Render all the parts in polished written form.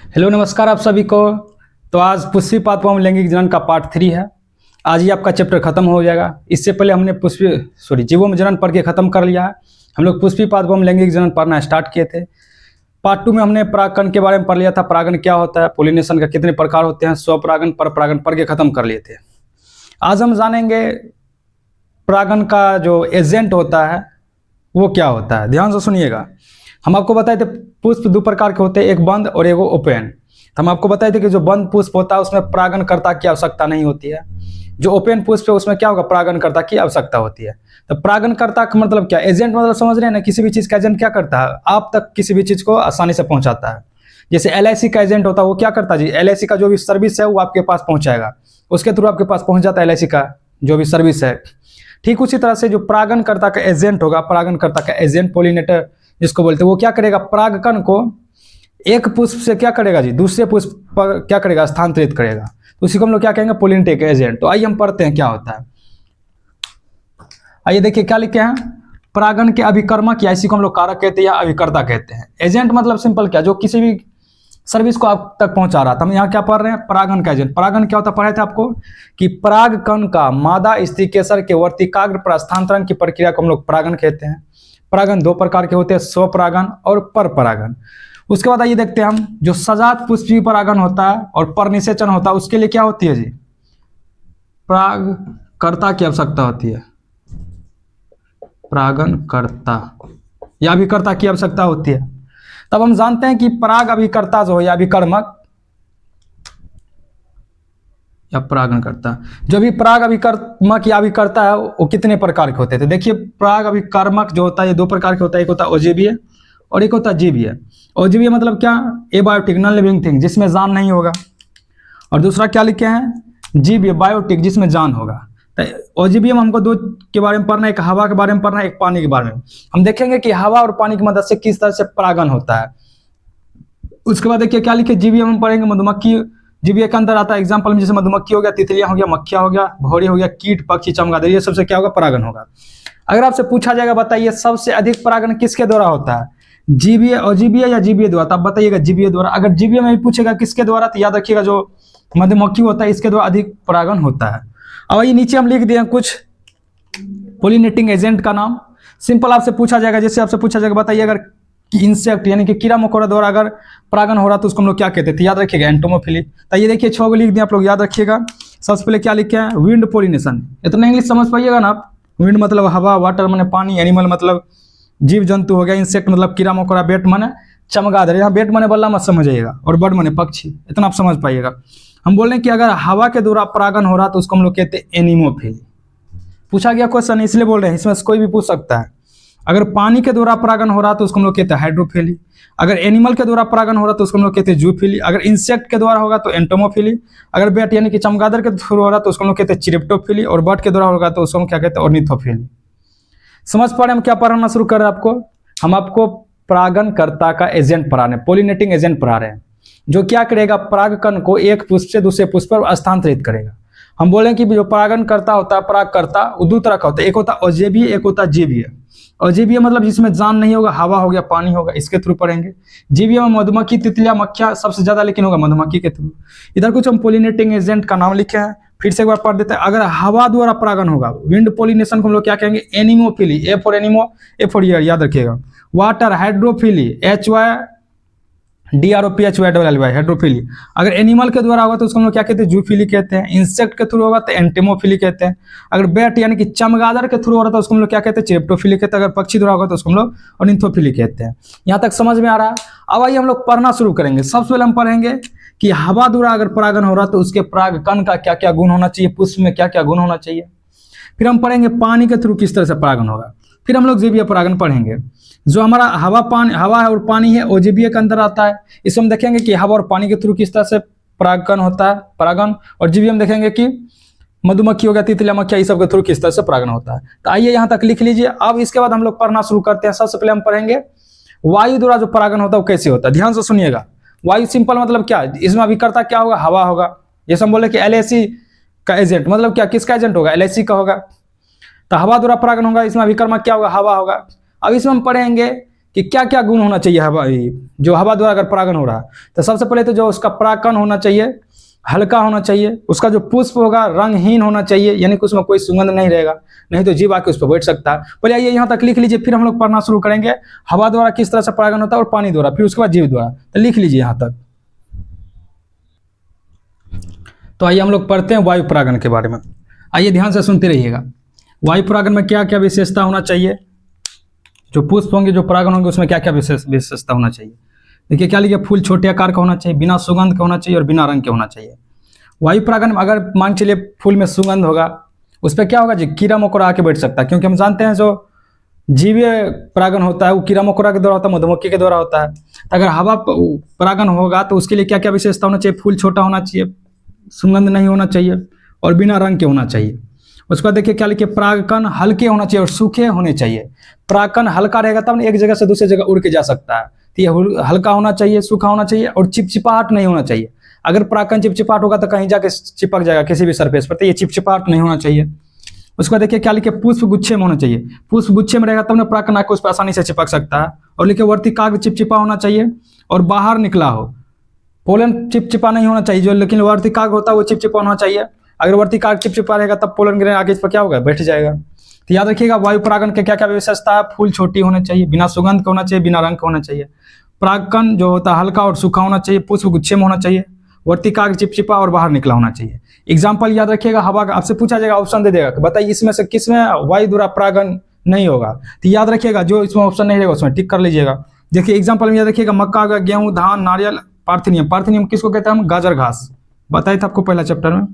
Hello नमस्कार आप सभी को। तो आज पुष्पिपातवम लैंगिक जनन का पार्ट 3 है। आज ही आपका चैप्टर खत्म हो जाएगा। इससे पहले हमने जीवों जनन पढ़ के खत्म कर लिया है। हम लोग पुष्पिपातवम लैंगिक जनन पढ़ना स्टार्ट किए थे। पार्ट 2 में हमने परागकण के बारे में पढ़ लिया था। परागण क्या होता है, पोलिनेशन का कितने प्रकार होते हैं, स्वपरागण परपरागण पढ़ के खत्म कर लिए थे। आज हम जानेंगे परागण का जो एजेंट होता है वो क्या होता है। ध्यान से सुनिएगा। हम आपको बताए थे पुष्प दो प्रकार के होते हैं, एक बंद और एक ओपन। तो हम आपको बताए थे कि जो बंद पुष्प होता है उसमें परागणकर्ता की आवश्यकता नहीं होती है। जो ओपन पुष्प है उसमें क्या होगा, परागणकर्ता की आवश्यकता होती है। तो परागणकर्ता का मतलब क्या, एजेंट मतलब समझ रहे हैं ना। किसी भी चीज का एजेंट क्या करता है, आप तक किसी भी चीज को आसानी से पहुंचाता है। जैसे LIC का एजेंट होता है, वो क्या करता है जी, LIC का जो भी सर्विस है वो आपके पास पहुंचाएगा, उसके थ्रू आपके पास पहुंच जाता है LIC का जो भी सर्विस है। ठीक उसी तरह से जो परागणकर्ता का एजेंट होगा, परागणकर्ता का एजेंट पोलिनेटर जिसको बोलते हैं, वो क्या करेगा, परागकण को एक पुष्प से क्या करेगा जी, दूसरे पुष्प पर क्या करेगा, स्थानांतरित करेगा। तो उसी को हम लोग क्या कहेंगे, पोलिनेटिक एजेंट। तो आइए हम पढ़ते हैं क्या होता है। आइए देखिए क्या लिखे हैं, परागण के अभिकर्मक या इसी को हम लोग कारक कहते हैं या अभिकर्ता कहते हैं। एजेंट मतलब सिंपल क्या, जो किसी भी सर्विस को आप तक पहुंचा रहा था। हम यहाँ क्या पढ़ रहे हैं, परागण का एजेंट। परागण क्या होता है, पढ़े थे आपको कि परागकण का मादा स्त्री केसर के वर्तिकाग्र पर स्थानांतरण की प्रक्रिया को हम लोग परागण कहते हैं। परागण दो प्रकार के होते हैं, स्वपरागण और परपरागण। उसके बाद आइए देखते हैं हम, जो सजात पुष्पीय परागण होता है और परनिषेचन होता है, उसके लिए क्या होती है जी, परागकर्ता की आवश्यकता होती है। परागणकर्ता या अभिकर्ता की आवश्यकता होती है। तब हम जानते हैं कि पराग अभिकर्ता जो है या अभिकर्मक या परागणकर्ता, जो भी पराग अभिकर्मक या अभिकर्ता है वो कितने प्रकार के होते थे। देखिए पराग अभिकर्मक जो होता है ये दो प्रकार के होता है, एक होता है ओजीवीय और एक होता है जीवीय। ओजीवीय मतलब क्या, एबायोटिक नॉन लिविंग थिंग जिसमें जान नहीं होगा, और दूसरा क्या लिखे हैं, जीवीय बायोटिक जिसमें जान होगा। ओजीवीय में हमको दो के बारे में पढ़ना है, एक हवा के बारे में पढ़ना है, एक पानी के बारे में। हम देखेंगे कि हवा और पानी की मदद से किस तरह से परागण होता है। उसके बाद देखिए क्या लिखे, जीवीय में हम पढ़ेंगे मधुमक्खी, जीवीय के अंदर आता है एग्जाम्पल में जैसे मधुमक्खी हो गया, तितलियां हो गया, मक्खिया हो गया, भौरी हो गया, कीट पक्षी चमगादड़, ये सबसे क्या होगा, परागण होगा। अगर आपसे पूछा जाएगा बताइए सबसे अधिक परागण किसके द्वारा होता है, जीवीय, अजीवीय या जीवीय द्वारा, तब बताइएगा जीवीय द्वारा। अगर जीवीय में भी पूछेगा किसके द्वारा, तो याद रखिएगा जो मधुमक्खी होता है इसके द्वारा अधिक परागण होता है। अब ये नीचे हम लिख दिए कुछ पोलिनेटिंग एजेंट का नाम। सिंपल आपसे पूछा जाएगा, जैसे आपसे पूछा जाएगा बताइए अगर इंसेक्ट यानी कि कीड़ा मकोड़ा द्वारा अगर परागण हो रहा तो उसको हम लोग क्या कहते थे, याद रखिएगा एंटोमोफिली। तो ये देखिए 6 को लिख दिए आप लोग, याद रखिएगा। सबसे पहले क्या लिखे हैं, विंड पोलिनेशन। इतना इंग्लिश समझ पाइएगा ना आप। विंड मतलब हवा, वाटर माने पानी, एनिमल मतलब जीव जंतु हो गया, इंसेक्ट मतलब कीड़ा मकोड़ा, बेट माने चमगादड़, यहाँ बेट माने बल्ला मत समझिएगा, और बर्ड माने पक्षी, इतना आप समझ पाइएगा। हम बोल रहे हैं कि अगर हवा के द्वारा परागण हो रहा तो उसको हम लोग कहते हैं एनिमोफिली। पूछा गया क्वेश्चन इसलिए बोल रहे हैं, इसमें से कोई भी पूछ सकता है। अगर पानी के द्वारा परागण हो रहा तो उसको हम लोग कहते हैं हाइड्रोफिली। अगर एनिमल के द्वारा परागण हो रहा तो उसको हम लोग कहते हैं जूफिली। अगर इंसेक्ट के द्वारा होगा तो एंटोमोफिली। अगर बेट यानी कि चमगादड़ के थ्रू हो रहा तो उसको हम लोग कहते हैं चिरिप्टोफिली। और बर्ड के द्वारा होगा तो उसको हम क्या कहते हैं, ऑर्निथोफिली। समझ पा रहे हम क्या पढ़ाना शुरू कर रहे हैं आपको। हम आपको परागणकर्ता का एजेंट पढ़ा रहे हैं, पोलिनेटिंग एजेंट पढ़ा रहे हैं, जो क्या करेगा, परागकण को एक पुष्प से दूसरे पुष्प पर स्थानांतरित करेगा। हम बोलें कि जो परागणकर्ता होता है, परागकर्ता, वो दो तरह का होता है, एक होता है अजीवीय, एक होता है जीवीय। अजीवीय मतलब जिसमें जान नहीं होगा, हवा हो गया, पानी होगा, इसके थ्रू पढ़ेंगे। जीवीय में मधुमक्खी, तितलियां, मक्खिया सबसे ज्यादा लेकिन होगा मधुमक्खी के थ्रू। इधर कुछ हम पोलिनेटिंग एजेंट का नाम लिखे हैं, फिर से एक बार पढ़ देते हैं। अगर हवा द्वारा परागण होगा, विंड पोलिनेशन को हम लोग क्या कहेंगे, anemophily, A for anemo, A for air, याद रखिएगा। Water, hydrophily, HYDROPHYLLY, hydrophily. अगर एनिमल के द्वारा होगा तो उसको हम लोग क्या कहते हैं, जूफिली कहते हैं। इंसेक्ट के थ्रू होगा तो एंटेमोफिली कहते हैं। अगर बेट यानी कि चमगादड़ के थ्रू हो रहा तो उसको हम लोग क्या कहते हैं, चिरिप्टोफिली कहते हैं। अगर पक्षी द्वारा होगा तो उसको हम लोग ऑर्निथोफिली कहते हैं। यहाँ तक समझ में आ रहा है। अब आइए हम लोग पढ़ना शुरू करेंगे। सबसे पहले हम पढ़ेंगे कि हवा द्वारा अगर परागण हो रहा तो उसके परागकण का क्या क्या गुण होना चाहिए, पुष्प में क्या क्या गुण होना चाहिए। फिर हम पढ़ेंगे पानी के थ्रू किस तरह से परागण होगा। फिर हम लोग जीवीय परागण पढ़ेंगे। जो हमारा हवा है और पानी है, वो जीवीय के अंदर आता है। इसमें हम देखेंगे कि हवा और पानी के थ्रू किस तरह से परागण होता है, परागण। और जीवीय में देखेंगे कि मधुमक्खी हो गया, तितलियां, मक्खिया, इस सब के थ्रू किस तरह से परागण होता है। तो आइए यहाँ तक लिख लीजिए। अब इसके बाद हम लोग पढ़ना शुरू करते हैं। सबसे पहले हम पढ़ेंगे वायु द्वारा जो परागण होता है वो कैसे होता है। ध्यान से सुनिएगा। वायु सिंपल मतलब क्या, इसमें अभिकर्ता क्या होगा, हवा होगा। जैसे हम बोले कि LIC का एजेंट मतलब क्या, किसका एजेंट होगा, LIC का होगा। तो हवा द्वारा परागण होगा, इसमें अभिकर्मक क्या होगा, हवा होगा। अब इसमें हम पढ़ेंगे कि क्या क्या गुण होना चाहिए हवा, जो हवा द्वारा अगर परागण हो रहा है। तो सबसे पहले तो जो उसका परागकण होना चाहिए हल्का होना चाहिए, उसका जो पुष्प होगा रंगहीन होना चाहिए, यानी कि उसमें कोई सुगंध नहीं रहेगा, नहीं तो जीव आके उस पर बैठ सकता है। पहले आइए यहाँ तक लिख लीजिए, फिर हम लोग पढ़ना शुरू करेंगे हवा द्वारा किस तरह से परागण होता है और पानी द्वारा, फिर उसके बाद जीव द्वारा। तो लिख लीजिए यहाँ तक। तो आइए हम लोग पढ़ते हैं वायु परागण के बारे में। आइए ध्यान से सुनते रहिएगा। वायु परागण में क्या क्या विशेषता होना चाहिए, जो पुष्प होंगे जो परागण होंगे उसमें क्या क्या विशेषता होना चाहिए। देखिए क्या लिखिए, फूल छोटे आकार का होना चाहिए, बिना सुगंध का होना चाहिए और बिना रंग के होना चाहिए। वायु परागण में अगर मान चलिए फूल में सुगंध होगा, उस पर क्या होगा जी, कीड़ा मकोड़ा आके बैठ सकता है, क्योंकि हम जानते हैं जो जीवीय परागण होता है वो कीड़ा मकोड़ा के द्वारा होता है, मधुमक्खी के द्वारा होता है। तो अगर हवा परागण होगा तो उसके लिए क्या क्या विशेषता होना चाहिए, फूल छोटा होना चाहिए, सुगंध नहीं होना चाहिए और बिना रंग के होना चाहिए। उसके बाद देखिए क्या लिखिए, परागकण हल्के होना चाहिए और सूखे होने चाहिए। परागकण हल्का रहेगा तब एक जगह से दूसरी जगह उड़ के जा सकता है, तो ये हल्का होना चाहिए, सूखा होना चाहिए और चिपचिपाहट नहीं होना चाहिए। अगर परागकण चिपचिपाहट होगा तो कहीं जाके चिपक जाएगा किसी भी सरफेस पर, तो ये चिपचिपाहट नहीं होना चाहिए। उसके बाद देखिए क्या लिखिए, पुष्प गुच्छे में होना चाहिए। पुष्प गुच्छे में रहेगा तब ना परागकण आके उस पर आसानी से चिपक सकता है। और लिखिए वर्तिकाग्र चिपचिपा होना चाहिए और बाहर निकला हो। पोलन चिपचिपा नहीं होना चाहिए, जो लेकिन वर्तिकाग्र होता है वो चिपचिपा होना चाहिए। अगर वर्तिकाग्र चिपचिपा रहेगा तब पोलन गिरे आगे इस पर क्या होगा, बैठ जाएगा। तो याद रखिएगा वायु परागण के क्या क्या विशेषता है, फूल छोटी होने चाहिए, बिना सुगंध का होना चाहिए, बिना रंग का होना चाहिए। परागकण जो होता है हल्का और सूखा होना चाहिए, पुष्प गुच्छे में होना चाहिए, वर्तिकाग्र चिपचिपा और बाहर निकला होना चाहिए। एग्जाम्पल याद रखिएगा, हवा का आपसे पूछा जाएगा, ऑप्शन दे देगा, बताइए इसमें से किसमें वायु द्वारा परागण नहीं होगा। तो याद रखिएगा जो इसमें ऑप्शन नहीं रहेगा उसमें टिक कर लीजिएगा। देखिए एग्जाम्पल में याद रखिएगा, मक्का, गेहूं, धान, नारियल, पार्थेनियम। पार्थेनियम किसको कहते हैं हम, गाजर घास, बताया था आपको पहला चैप्टर में,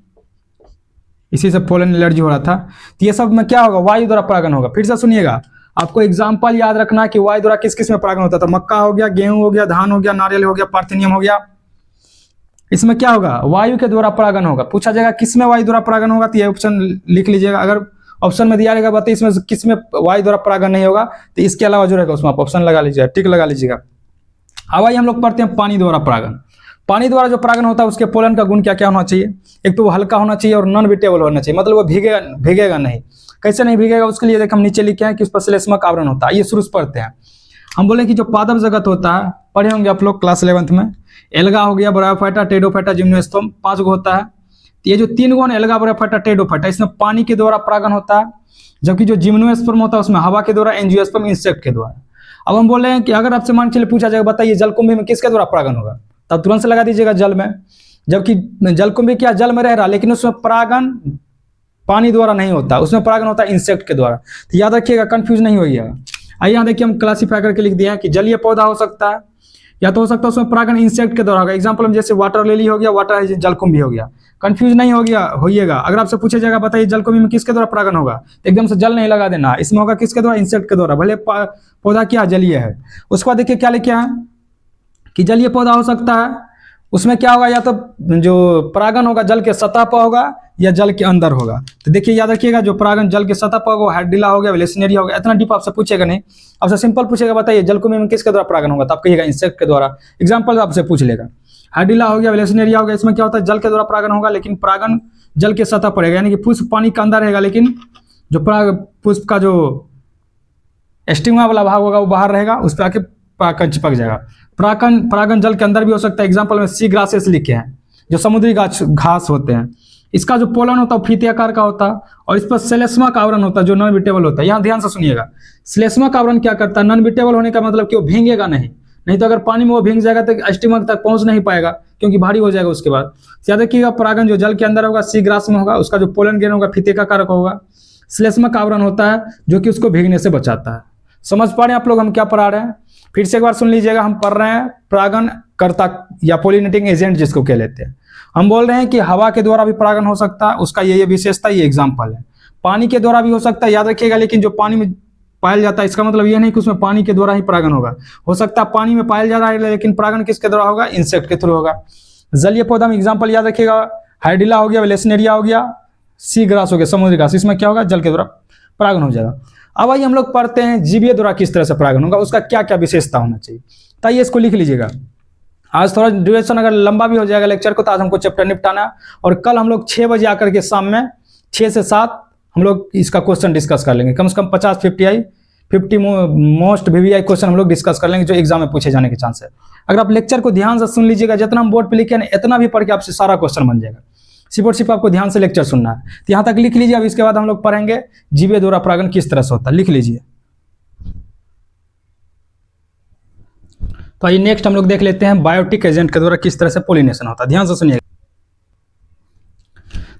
इसी से पोलन एलर्जी हो रहा था। तो ये सब में क्या होगा, वायु द्वारा परागण होगा। फिर से सुनिएगा, आपको एग्जाम्पल याद रखना कि वायु द्वारा किस किस में परागण होता था। मक्का हो गया, गेहूं हो गया, धान हो गया, नारियल हो गया, पार्थेनियम हो गया, इसमें क्या होगा, वायु के द्वारा परागण होगा। पूछा जाएगा किसमें वायु द्वारा परागण होगा, तो ये ऑप्शन लिख लीजिएगा। अगर ऑप्शन में दिया रहेगा बताइए इसमें किसमें वायु द्वारा परागण नहीं होगा, तो इसके अलावा जो रहेगा उसमें आप ऑप्शन लगा लीजिएगा, टिक लगा लीजिएगा। अब आइए हम लोग पढ़ते हैं पानी द्वारा परागण। पानी द्वारा जो परागण होता है उसके पोलन का गुण क्या क्या होना चाहिए। एक तो वो हल्का होना चाहिए और नॉन विटेबल होना चाहिए, मतलब वो भीगेगा नहीं। कैसे नहीं भीगेगा, उसके लिए देख हम नीचे लिखे हैं कि उस पर श्लेष्मक आवरण होता है। ये शुरू से पढ़ते हैं। हम बोले कि जो पादप जगत होता है, पढ़े होंगे आप लोग क्लास 11th में, एल्गा हो गया, ब्रायोफाइटा, टेडोफाइटा, जिम्नोस्पर्म, 5 गो होता है। ये जो 3 गो है, एल्गा, ब्रायोफाइटा, टेडोफाइटा, इसमें पानी के द्वारा परागण होता है। जबकि जो जिम्नोस्पर्म होता है उसमें हवा के द्वारा, एंजियोस्पर्म इंसेक्ट के द्वारा। अब हम बोल रहे हैं कि अगर आपसे मान चलिए पूछा जाएगा बताइए जलकुंभी में किसके द्वारा परागण होगा, तब तुरंत से लगा दीजिएगा जल में। जबकि जलकुंभी क्या जल में रह रहा, लेकिन उसमें परागण पानी द्वारा नहीं होता, उसमें परागण होता है इंसेक्ट के द्वारा। तो याद रखिएगा, कंफ्यूज नहीं होइएगा। आइए यहाँ देखिए हम क्लासीफाई करके लिख दिए हैं कि जलीय पौधा हो सकता है, या तो हो सकता है उसमें परागण इंसेक्ट के द्वारा होगा। एग्जाम्पल में जैसे वाटर लिली हो गया, वाटर जलकुंभी हो गया। कंफ्यूज नहीं होइएगा। अगर आपसे पूछा जाएगा बताइए जलकुंभी में किसके द्वारा परागण होगा, तो एकदम से जल नहीं लगा देना, इसमें होगा किसके द्वारा, इंसेक्ट के द्वारा, भले पौधा क्या जलीय है। उसके बाद देखिए क्या लिखे हैं कि जलीय पौधा हो सकता है, उसमें क्या होगा, या तो जो परागण होगा जल के सतह पर होगा या जल के अंदर होगा। तो देखिए याद रखिएगा, जो परागण जल के सतह पर होगा हाइड्रिला हो गया, वेलेसिनेरिया हो गया। इतना डीप आपसे पूछेगा नहीं, आपसे सिंपल पूछेगा बताइए जलकुंभी में किसके द्वारा परागण होगा, तो आप कहिएगा इंसेक्ट के द्वारा। एग्जाम्पल आपसे पूछ लेगा, हाइड्रिला हो गया, वेलेसिनेरिया हो गया, इसमें क्या होता है, जल के द्वारा परागण होगा, लेकिन परागण जल के सतह पर रहेगा, यानी कि पुष्प पानी के अंदर रहेगा, लेकिन जो पुष्प का जो स्टिग्मा वाला भाग होगा वो बाहर रहेगा, उस पर आके परागण चिपक जाएगा। परागण जल के अंदर भी हो सकता है। एग्जाम्पल में सी ग्रासेस लिखे हैं, जो समुद्री घास होते हैं। इसका जो पोलन होता है फीते आकार का होता है और इस पर श्लेष्मक आवरण होता है जो नॉन विटेबल होता है। यहाँ ध्यान से सुनिएगा, श्लेष्मक आवरण क्या करता है, नॉन विटेबल होने का मतलब कि वो भींगेगा नहीं तो अगर पानी में वो भींग जाएगा तो स्टिग्मा तक पहुंच नहीं पाएगा, क्योंकि भारी हो जाएगा। उसके बाद याद रखिएगा, परागण जो जल के अंदर होगा सी ग्रास में होगा, उसका जो पोलन ग्रेन होगा फीते का कारक होगा। श्लेष्मक आवरण होता है जो कि उसको भीगने से बचाता है। समझ पा रहे हैं आप लोग हम क्या पढ़ा रहे हैं? फिर से एक बार सुन लीजिएगा, हम पढ़ रहे हैं परागण कर्ता या पोलिनेटिंग एजेंट जिसको कह लेते हैं। हम बोल रहे हैं कि हवा के द्वारा भी परागण हो सकता है, उसका ये विशेषता, ये एग्जाम्पल है। पानी के द्वारा भी हो सकता है, याद रखिएगा, लेकिन जो पानी में पाया जाता है इसका मतलब ये नहीं कि उसमें पानी के द्वारा ही परागण होगा। हो सकता है पानी में पाया जा रहा है, लेकिन परागण किसके द्वारा होगा, इंसेक्ट के थ्रू होगा। जलीय पौधा में एग्जाम्पल याद रखिएगा, हाइड्रिला हो गया, वेलेसिनेरिया हो गया, सी ग्रास हो गया, समुद्री घास, इसमें क्या होगा, जल के द्वारा परागण हो जाएगा। अब आइए हम लोग पढ़ते हैं जीवीय द्वारा किस तरह से परागण होगा, उसका क्या क्या विशेषता होना चाहिए। तो आइए इसको लिख लीजिएगा। आज थोड़ा ड्यूरेशन अगर लंबा भी हो जाएगा लेक्चर को, तो आज हमको चैप्टर निपटाना है, और कल हम लोग 6 बजे आकर के शाम में 6 से 7 हम लोग इसका क्वेश्चन डिस्कस कर लेंगे। कम से कम 50-50 50 मोस्ट वीवीआई क्वेश्चन हम लोग डिस्कस कर लेंगे जो एग्जाम में पूछे जाने के चांस है। अगर आप लेक्चर को ध्यान से सुन लीजिएगा, जितना हम बोर्ड पे लिखे ना इतना भी पढ़ के आपसे सारा क्वेश्चन बन जाएगा। सिर्फ और सिर्फ आपको ध्यान से लेक्चर सुनना है। तो यहाँ तक लिख लीजिए। अब इसके बाद हम लोग पढ़ेंगे जीवे द्वारा परागण किस तरह से होता है, लिख लीजिए। तो आइए नेक्स्ट हम लोग देख लेते हैं बायोटिक एजेंट के द्वारा किस तरह से पोलिनेशन होता है। ध्यान से सुनिए।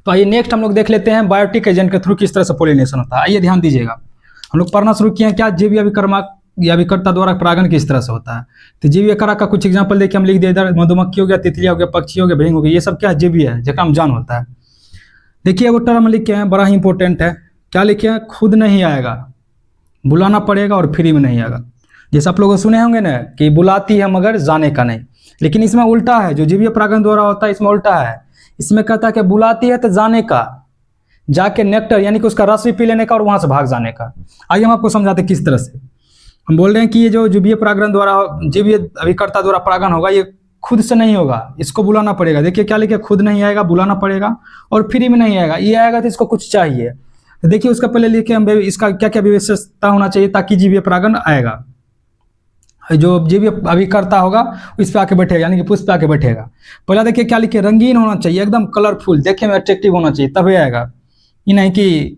तो आइए नेक्स्ट हम लोग देख लेते हैं बायोटिक एजेंट के थ्रू किस तरह से पोलिनेशन होता है। आइए ध्यान दीजिएगा। हम लोग पढ़ना शुरू किए हैं क्या, जीव अभिकर्मक या अभिकर्ता द्वारा परागण किस तरह से होता है। तो जीव कारक का कुछ एग्जांपल देखिए हम लिख दिए इधर। मधुमक्खी हो गया, तितलिया हो गया, पक्षी हो गया, भृंग हो गया, ये सब क्या है, जीवी है, जगह हम जान होता है। देखिए वो टर्म लिखे हैं, बड़ा ही इंपॉर्टेंट है। क्या लिखे हैं, खुद नहीं आएगा, बुलाना पड़ेगा और फ्री में नहीं आएगा। जैसे आप लोग सुने होंगे ना कि बुलाती है मगर जाने का नहीं, लेकिन इसमें उल्टा है। जो जीवीय परागण द्वारा होता है इसमें उल्टा है। इसमें कहता है कि बुलाती है तो जाने का, जाके नेक्टर यानी कि उसका रस भी पी लेने का और वहां से भाग जाने का। आइए हम आपको समझाते हैं किस तरह से। हम बोल रहे हैं कि ये जो जीवीय परागण द्वारा, जीवीय अभिकर्ता द्वारा परागण होगा, ये खुद से नहीं होगा, इसको बुलाना पड़ेगा। देखिए क्या लिखे, खुद नहीं आएगा, बुलाना पड़ेगा और फ्री में नहीं आएगा। ये आएगा तो इसको कुछ चाहिए। तो देखिए उसका पहले लिखे हम इसका क्या क्या विशेषता होना चाहिए ताकि जीवीय परागण आएगा। जो जीवीय अभिकर्ता होगा इस पे आके बैठेगा, यानी कि पुष्प पे आके बैठेगा। पहला देखिए क्या लिखे, रंगीन होना चाहिए, एकदम कलरफुल, देखने में अट्रैक्टिव होना चाहिए तभी आएगा। ये नहीं कि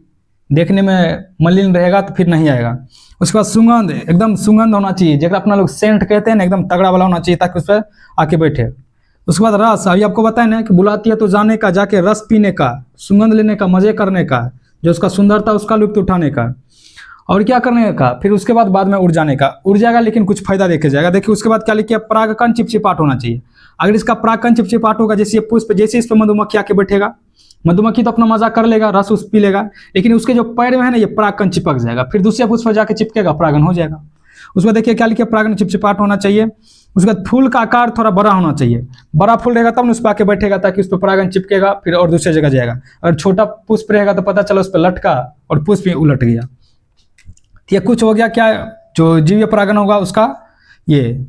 देखने में मलिन रहेगा तो फिर नहीं आएगा। उसके बाद सुगंध, एकदम सुगंध होना चाहिए, जैसे अपना लोग सेंट कहते हैं ना, एकदम तगड़ा वाला होना चाहिए ताकि उस पर आके बैठे। उसके बाद रस, अभी आपको बताया ना कि बुलाती है तो जाने का, जाके रस पीने का, सुगंध लेने का, मजे करने का, जो उसका सुंदरता उसका लुत्फ उठाने का। और क्या करने का, फिर उसके बाद में उड़ जाने का। उड़ जाएगा लेकिन कुछ फायदा देखे जाएगा। देखिए उसके बाद क्या लिखिए, परागकण चिपचिपाट होना चाहिए। अगर इसका परागकण चिपचिपाट होगा, जैसे पुष्प, जैसे इस पर मधुमक्खी आके बैठेगा, मधुमक्खी तो अपना मजा कर लेगा, रस उस पी लेगा, लेकिन उसके जो पैर में है ना ये परागकण चिपक जाएगा, फिर दूसरे पुष्प पर जाके चिपकेगा, परागण हो जाएगा। उसके बाद देखिए क्या लिखिए, परागण चिपचिपाट होना चाहिए। उसके बाद फूल का आकार थोड़ा बड़ा होना चाहिए, बड़ा फूल रहेगा तब उस पर आके बैठेगा ताकि उस पर परागण चिपकेगा फिर और दूसरी जगह जाएगा। अगर छोटा पुष्प रहेगा तो पता चला उस पर लटका और पुष्प उलट गया। ये कुछ हो गया क्या, जो जीवीय परागण होगा उसका ये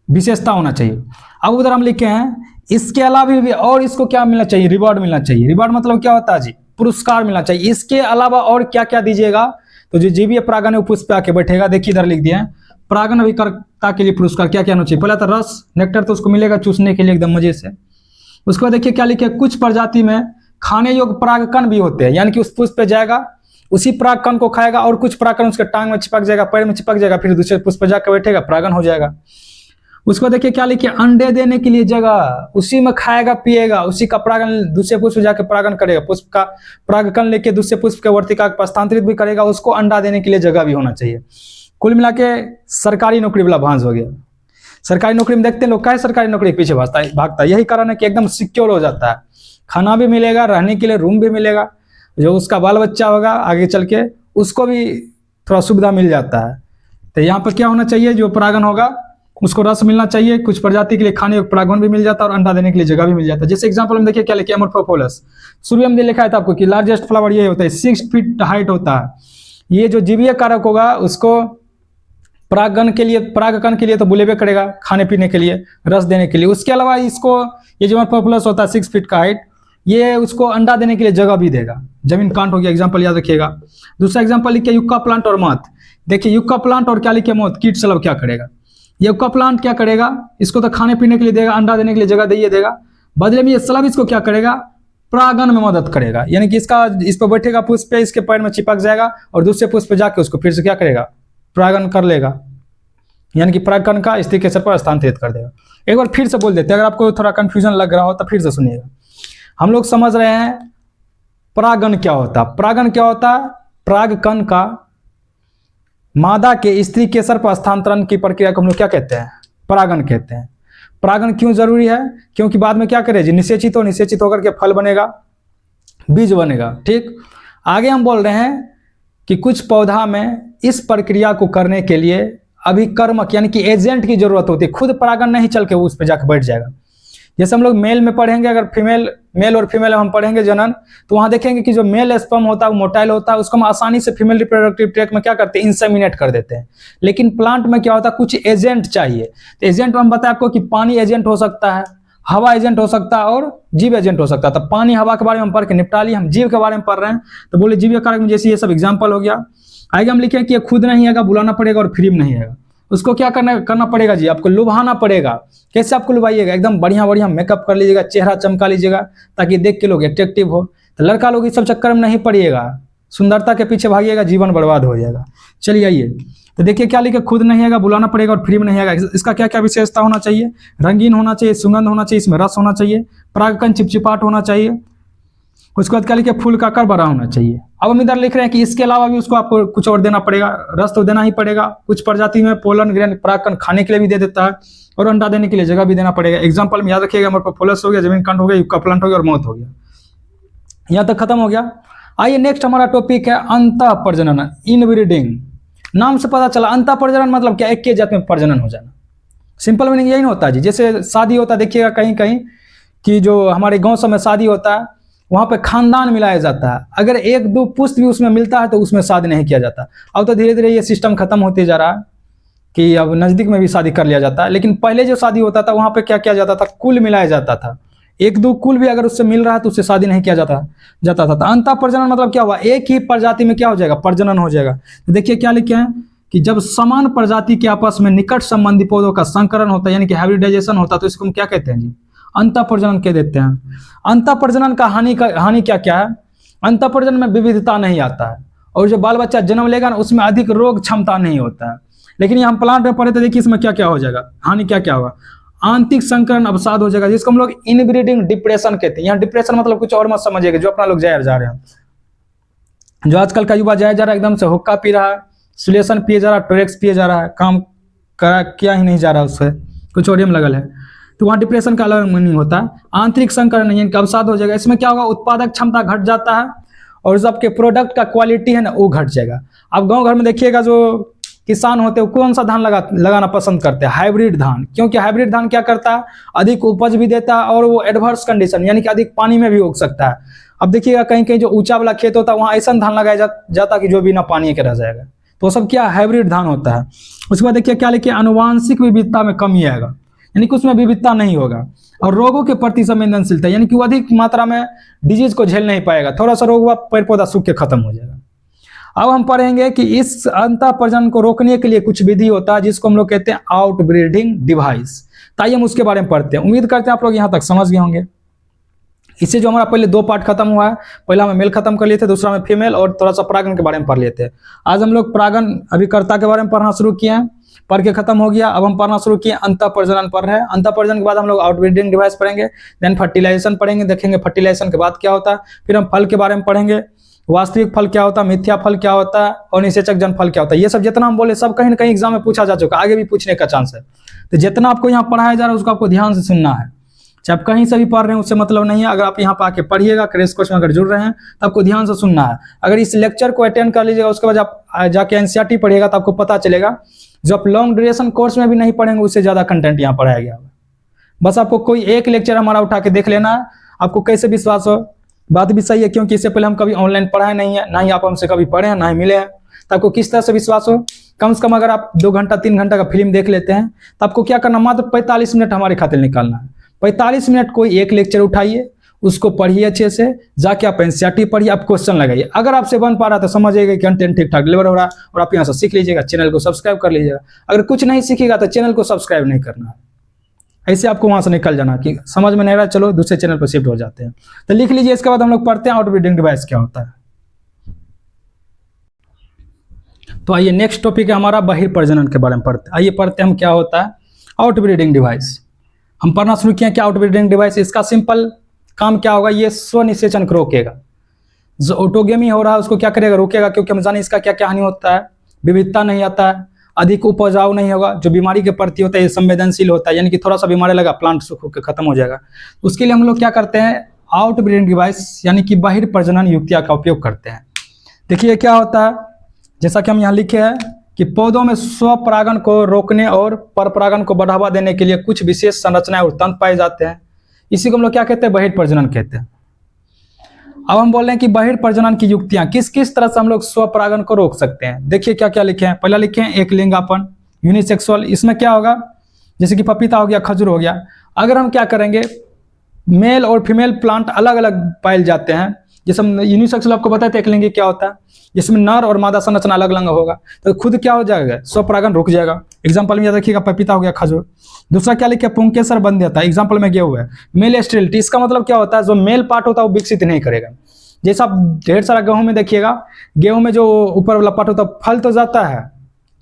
विशेषता होना चाहिए। अब उधर हम लिखे हैं इसके अलावा भी और इसको क्या मिलना चाहिए, रिवॉर्ड मिलना चाहिए। रिवॉर्ड मतलब क्या होता है जी, पुरस्कार मिलना चाहिए। इसके अलावा और क्या क्या दीजिएगा, तो जो जीवीय परागण है वो पुष्प पे आके बैठेगा। देखिए इधर लिख दिया है, परागण अभिकर्ता के लिए पुरस्कार क्या क्या होना चाहिए। पहला तो रस, नेक्टर तो उसको मिलेगा चूसने के लिए एकदम मजे से। उसके बाद देखिए क्या लिखे, कुछ प्रजाति में खाने योग्य परागकण भी होते हैं, यानी कि उस पुष्प पे जाएगा, उसी परागकण को खाएगा और कुछ परागकण उसके टांग में चिपक जाएगा, पैर में चिपक जाएगा, फिर दूसरे पुष्प पे जाकर बैठेगा, परागण हो जाएगा। उसको देखिए क्या लिखिए, अंडे देने के लिए जगह, उसी में खाएगा पिएगा, उसी का परागण दूसरे पुष्प जाकर परागण करेगा, पुष्प का परागकण लेके दूसरे पुष्प के वर्तिका हस्तांतरित भी करेगा, उसको अंडा देने के लिए जगह भी होना चाहिए। कुल मिला के सरकारी नौकरी वाला भांज हो गया। सरकारी नौकरी में देखते हैं लोग क्या सरकारी नौकरी के पीछे भागता है, यही कारण है कि एकदम सिक्योर हो जाता है, खाना भी मिलेगा, रहने के लिए रूम भी मिलेगा, जो उसका बाल बच्चा होगा आगे चल के उसको भी थोड़ा सुविधा मिल जाता है। तो यहाँ पर क्या होना चाहिए, जो परागण होगा उसको रस मिलना चाहिए, कुछ प्रजाति के लिए खाने परागण भी मिल जाता है और अंडा देने के लिए जगह भी मिल जाता है। जैसे एग्जांपल में देखिए क्या लिखा है, एमोर्फोफोलस, शुरू में लिखा है था आपको कि लार्जेस्ट फ्लावर ये होता है, 6 फीट हाइट होता है। ये जो जीवीय कारक होगा उसको परागण के लिए, परागकण के लिए तो बुलेबे करेगा, खाने पीने के लिए, रस देने के लिए। उसके अलावा इसको ये जो एमोर्फोफोलस होता है 6 फीट का हाइट, ये उसको अंडा देने के लिए जगह भी देगा। जमीन कांट हो गया, एग्जाम्पल याद रखिएगा। दूसरा एग्जाम्पल लिखिए, युक्का प्लांट और मौत। देखिए युक्का प्लांट और क्या लिखिए, मौत, कीट सलब क्या करेगा। युक्का प्लांट क्या करेगा, इसको तो खाने पीने के लिए देगा, अंडा देने के लिए जगह दे देगा, बदले में ये सलब इसको क्या करेगा, परागण में मदद करेगा। यानी कि इसका इस पर बैठेगा पुष्प पे, इसके पैर में चिपक जाएगा और दूसरे पुष्प पे जाके उसको फिर से क्या करेगा, परागण कर लेगा, यानी कि परागकण का स्त्री केसर पर हस्तांतरित कर देगा। एक बार फिर से बोल देते हैं, अगर आपको थोड़ा कंफ्यूजन लग रहा हो तो फिर से सुनिएगा। हम लोग समझ रहे हैं परागण क्या होता है। परागण क्या होता है, परागकण का मादा के स्त्री केसर पर हस्तांतरण की प्रक्रिया को हम लोग क्या कहते हैं, परागण कहते हैं। परागण क्यों जरूरी है, क्योंकि बाद में क्या करेगी, निषेचित होकर के फल बनेगा, बीज बनेगा। ठीक, आगे हम बोल रहे हैं कि कुछ पौधा में इस प्रक्रिया को करने के लिए अभिकर्मक यानी कि एजेंट की जरूरत होती है, खुद परागण नहीं चल के उस पर जाकर बैठ जाएगा। जैसे हम लोग मेल में पढ़ेंगे, अगर मेल और फीमेल हम पढ़ेंगे जनन, तो वहां देखेंगे कि जो मेल स्पर्म होता है वो मोटाइल होता है, उसको हम आसानी से फीमेल रिप्रोडक्टिव ट्रैक्ट में क्या करते हैं, इंसेमिनेट कर देते हैं। लेकिन प्लांट में क्या होता है, कुछ एजेंट चाहिए। तो एजेंट में हम बताया आपको कि पानी एजेंट हो सकता है, हवा एजेंट हो सकता है और जीव एजेंट हो सकता है। तो पानी हवा के बारे में हम पढ़ के निपटा लिए, हम जीव के बारे में पढ़ रहे हैं तो बोले जीव कारक में जैसे ये सब एग्जाम्पल हो गया। आगे हम लिखे कि ये खुद नहीं आएगा, बुलाना पड़ेगा और फ्री में नहीं आएगा। उसको क्या करना पड़ेगा जी, आपको लुभाना पड़ेगा। कैसे आपको लुभाइएगा, एकदम बढ़िया बढ़िया मेकअप कर लीजिएगा, चेहरा चमका लीजिएगा ताकि देख के लोग अट्रैक्टिव हो। तो लड़का लोग इस सब चक्कर में नहीं पड़िएगा, सुंदरता के पीछे भागिएगा, जीवन बर्बाद हो जाएगा। चलिए आइए तो देखिए क्या लिखे, खुद नहीं आएगा, बुलाना पड़ेगा और फ्री में नहीं आएगा। इसका क्या क्या विशेषता होना चाहिए, रंगीन होना चाहिए, सुगंध होना चाहिए, इसमें रस होना चाहिए, परागकण चिपचिपाट होना चाहिए। उसके बाद क्या लिखे, फूल का आकार बड़ा होना चाहिए। अब हम इधर लिख रहे हैं कि इसके अलावा भी उसको आपको कुछ और देना पड़ेगा, रस तो देना ही पड़ेगा। कुछ प्रजाति में पोलन ग्रेन परागकण खाने के लिए भी दे देता है और अंडा देने के लिए जगह भी देना पड़ेगा। एग्जाम्पल में याद रखिएगा, मोर्फोफोलस हो गया, जमीन कंठ हो गया, युक्का प्लांट हो गया और मौत हो गया। यहाँ तक खत्म हो गया। आइए नेक्स्ट हमारा टॉपिक है अंतः प्रजनन, इनब्रीडिंग। नाम से पता चला अंतः प्रजनन मतलब क्या, एक के जात में प्रजनन हो जाना। सिंपल मीनिंग यही होता है जी। जैसे शादी होता है, देखिएगा कहीं कहीं कि जो हमारे गांव सब में शादी होता है, वहां पे खानदान मिलाया जाता है। अगर एक दो पुष्ट भी उसमें मिलता है तो उसमें शादी नहीं किया जाता। अब तो धीरे धीरे ये सिस्टम खत्म होते जा रहा है कि अब नजदीक में भी शादी कर लिया जाता है। लेकिन पहले जो शादी होता था वहां पे क्या किया जाता था, कुल मिलाया जाता था। एक दो कुल भी अगर उससे मिल रहा है तो उससे शादी नहीं किया जाता था। तो अंतः प्रजनन मतलब क्या हुआ, एक ही प्रजाति में क्या हो जाएगा, प्रजनन हो जाएगा। तो देखिए क्या लिखे हैं कि जब समान प्रजाति के आपस में निकट संबंधी पौधों का संकरण होता है, यानी कि हाइब्रिडाइजेशन होता है, तो इसको हम क्या कहते हैं जी, अंतः प्रजनन कह देते हैं। अंतः प्रजनन का हानि क्या क्या है, अंतः प्रजनन में विविधता नहीं आता है और जो बाल बच्चा जन्म लेगा ना उसमें अधिक रोग क्षमता नहीं होता है। लेकिन ये हम प्लांट में पढ़े थे, देखिए इसमें क्या क्या हो जाएगा, हानि क्या क्या होगा, आंतरिक संकरण अवसाद हो जाएगा, जिसको हम लोग इनब्रीडिंग डिप्रेशन कहते हैं। यहाँ डिप्रेशन मतलब कुछ और मत समझिएगा, जो अपना लोग जाए जा रहे हैं, जो आजकल का युवा जाया जा रहा है, एकदम से हुक्का पी रहा है, सुलेशन पिए जा रहा है, टोरेक्स पिए जा रहा है, काम करा किया ही नहीं जा रहा, उससे कुछ ओडियम लगल है, तो वहाँ डिप्रेशन का अलग मीनिंग होता है। आंतरिक संकरण नहीं, इनका अवसाद हो जाएगा। इसमें क्या होगा, उत्पादक क्षमता घट जाता है और जो आपके प्रोडक्ट का क्वालिटी है ना वो घट जाएगा। अब गांव घर में देखिएगा जो किसान होते हैं कौन सा धान लगाना पसंद करते हैं, हाइब्रिड धान। क्योंकि हाइब्रिड धान क्या करता है, अधिक उपज भी देता है और वो एडवर्स कंडीशन यानी कि अधिक पानी में भी उग सकता है। अब देखिएगा कहीं कहीं जो ऊंचा वाला खेत होता है वहाँ ऐसा धान लगाया जाता कि जो बिना पानी के रह जाएगा, तो सब क्या हाइब्रिड धान होता है। उसके बाद देखिए क्या लिखिए, अनुवांशिक विविधता में कमी आएगा, यानी कि उसमें विविधता नहीं होगा। और रोगों के प्रति संवेदनशीलता, यानी कि वो अधिक मात्रा में डिजीज को झेल नहीं पाएगा, थोड़ा सा रोग हुआ पेड़ पौधा सूख के खत्म हो जाएगा। अब हम पढ़ेंगे कि इस अंतः प्रजनन को रोकने के लिए कुछ विधि होता है जिसको हम लोग कहते हैं आउटब्रीडिंग डिवाइस। ताइए हम उसके बारे में पढ़ते हैं। उम्मीद करते हैं आप लोग यहाँ तक समझ गए होंगे। इससे जो हमारा पहले दो पार्ट खत्म हुआ है, पहला हमें मेल खत्म कर लिए थे, दूसरा में फीमेल और थोड़ा सा परागन के बारे में पढ़ लिए थे। आज हम लोग परागन अभिकर्ता के बारे में पढ़ना शुरू किए हैं, पढ़ के खत्म हो गया। अब हम पढ़ना शुरू किए अंतः प्रजनन पढ़ रहे हैं। अंतः प्रजनन के बाद हम लोग आउटब्रीडिंग डिवाइस पढ़ेंगे, देन फर्टिलाइजेशन पढ़ेंगे, देखेंगे फर्टिलाइजेशन के बाद क्या होता है। फिर हम फल के बारे में पढ़ेंगे, वास्तविक फल क्या होता है, मिथ्या फल क्या होता है और निषेचक जन फल क्या होता है। ये सब जितना हम बोले सब कहीं ना कहीं एग्जाम में पूछा जा चुका, आगे भी पूछने का चांस है। तो जितना आपको यहाँ पढ़ाया जा रहा है उसको आपको ध्यान से सुनना है। चाहे आप कहीं से भी पढ़ रहे हैं उससे मतलब नहीं है। अगर आप यहाँ पर आके पढ़िएगा, क्रैश कोर्स में अगर जुड़ रहे हैं तो आपको ध्यान से सुनना है। अगर इस लेक्चर को अटेंड कर लीजिएगा उसके बाद आप जाके एनसीईआरटी पढ़िएगा तो आपको पता चलेगा जो आप लॉन्ग ड्यूरेशन कोर्स में भी नहीं पढ़ेंगे उससे ज़्यादा कंटेंट यहाँ पढ़ाया गया होगा। बस आपको कोई एक लेक्चर हमारा उठा के देख लेना है, आपको कैसे विश्वास हो। बात भी सही है क्योंकि इससे पहले हम कभी ऑनलाइन पढ़ाए नहीं है, ना ही आप हमसे कभी पढ़े हैं, ना ही मिले हैं, तो आपको किस तरह से विश्वास हो। कम से कम अगर आप 2 घंटा 3 घंटा का फिल्म देख लेते हैं तो आपको क्या करना, मात्र 45 मिनट हमारे खाते निकालना है। 45 मिनट कोई एक लेक्चर उठाइए, उसको पढ़िए अच्छे से, जाके आप एनसीईआरटी पढ़िए, आप क्वेश्चन लगाइए। अगर आपसे बन पा रहा है तो समझिएगा कि कंटेंट ठीक ठाक डिलीवर हो रहा है और आप यहाँ से सीख लीजिएगा। चैनल को सब्सक्राइब कर लीजिएगा। अगर कुछ नहीं सीखिएगा तो चैनल को सब्सक्राइब नहीं करना है, ऐसे आपको वहां से निकल जाना कि समझ में नहीं रहा, चलो दूसरे चैनल पर शिफ्ट हो जाते हैं। तो लिख लीजिए। इसके बाद हम लोग पढ़ते हैं आउटब्रीडिंग डिवाइस क्या होता है। तो आइए नेक्स्ट टॉपिक है हमारा बहिर्प्रजनन के बारे में पढ़ते हैं। आइए पढ़ते हैं हम क्या होता है आउटब्रीडिंग डिवाइस। हम पढ़ना शुरू किए क्या आउटब्रीडिंग डिवाइस। इसका सिंपल काम क्या होगा, ये स्वनिषेचन को रोकेगा। जो ऑटोगेमी हो रहा है उसको क्या करेगा, रोकेगा। क्योंकि हम जाने इसका क्या क्या हानि होता है, विविधता नहीं आता है, अधिक उपजाऊ नहीं होगा, जो बीमारी के प्रति होता है ये संवेदनशील होता है, यानी कि थोड़ा सा बीमारी लगा प्लांट सूख के खत्म हो जाएगा। उसके लिए हम लोग क्या करते हैं, आउटब्रीडिंग डिवाइस यानी कि बहिर्प्रजनन युक्तियाँ का उपयोग करते हैं। देखिए क्या होता है, जैसा कि हम यहाँ लिखे हैं कि पौधों में स्वपरागन को रोकने और परपरागन को बढ़ावा देने के लिए कुछ विशेष संरचनाएं और तंत्र पाए जाते हैं। इसी को हम लोग क्या कहते हैं, बहिर्प्रजनन कहते हैं। अब हम बोल रहे हैं कि बहिर्प्रजनन की युक्तियां किस किस तरह से हम लोग स्वपरागन को रोक सकते हैं। देखिए क्या क्या लिखे हैं। पहला लिखे हैं एक लिंगापन, यूनिसेक्सुअल। इसमें क्या होगा, जैसे कि पपीता हो गया, खजूर हो गया। अगर हम क्या करेंगे, मेल और फीमेल प्लांट अलग अलग पाए जाते हैं जैसे हम यूनिसेक्सुअल आपको बताए थे एक लिंगी क्या होता है, जिसमें नर और मादा संरचना अलग अलग होगा, तो खुद क्या हो जाएगा, स्वपरागन रुक जाएगा। एग्जाम्पल में याद रखिएगा, पपीता हो गया, खजूर। दूसरा क्या लिखा, पुंकेसर बन जाता है, एग्जाम्पल में गेहूं है। मेल स्टेरिलिटी, इसका मतलब क्या होता है, जो मेल पार्ट होता है वो विकसित नहीं करेगा। जैसा आप ढेर सारा गेहूं में देखिएगा, गेहूं में जो ऊपर वाला पार्ट होता है फल तो जाता है,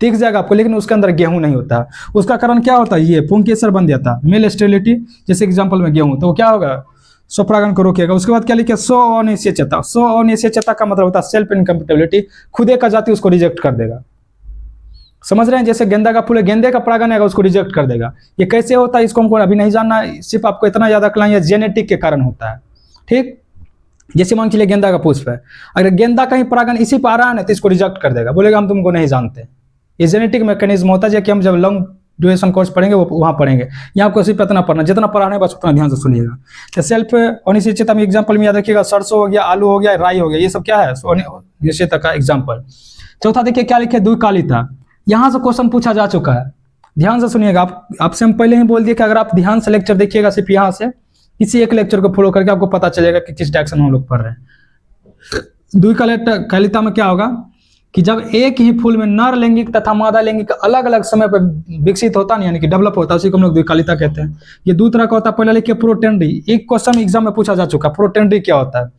दिख जाएगा आपको, लेकिन उसके अंदर गेहूं नहीं होता है। उसका कारण क्या होता है, ये पुंकेसर बन जाता है, मेल स्टेरिलिटी, जैसे एग्जाम्पल में गेहूं, तो क्या होगा, स्वपरागन को रोकेगा। उसके बाद क्या लिखे, सो अनिश्चयता। सो अनिश्चयता का मतलब होता है सेल्फ इनकम्पेटिबिलिटी, खुद एक जाति उसको रिजेक्ट कर देगा। समझ रहे हैं, जैसे गेंदा का फूल है, गेंदे का परागन आएगा उसको रिजेक्ट कर देगा। ये कैसे होता है इसको हमको अभी नहीं जानना, सिर्फ आपको इतना याद रखना, ये जेनेटिक के कारण होता है। ठीक, जैसे मान के लिए गेंदा का पुष्प है, अगर गेंदा कहीं परागन इसी पर आ रहा है ना तो इसको रिजेक्ट कर देगा, बोलेगा हम तुमको नहीं जानते। ये जेनेटिक मैकेनिज्म होता है, कि हम जब लॉन्ग ड्यूरेशन कोर्स पढ़ेंगे वो वहाँ पढ़ेंगे, यहाँ आपको सिर्फ इतना पढ़ना, जितना पढ़ाना है बस उतना ध्यान से सुनिएगा। तो सेल्फ अनिश्चितता में एग्जाम्पल में याद रखिएगा, सरसों हो गया, आलू हो गया, राई हो गया, ये सब क्या है, अनिश्चितता का एग्जाम्पल। चौथा देखिए क्या लिखे, द्विकालिता। यहाँ से क्वेश्चन पूछा जा चुका है, ध्यान से सुनिएगा। आपसे हम पहले ही बोल दिए कि अगर आप ध्यान से लेक्चर देखिएगा, सिर्फ यहाँ से किसी एक लेक्चर को फॉलो करके आपको पता चलेगा कि किस डायरेक्शन में हम लोग पढ़ रहे हैं। द्विकालिता में क्या होगा कि जब एक ही फूल में नर लैंगिक तथा मादा लैंगिक अलग अलग समय पर विकसित होता है, यानी कि डेवलप होता है, उसी को हम लोग द्विकालिता कहते हैं। ये दो तरह का होता है। पहले लिखिए प्रोटेंड्री, एक क्वेश्चन एग्जाम में पूछा जा चुका, प्रोटेंड्री क्या होता है।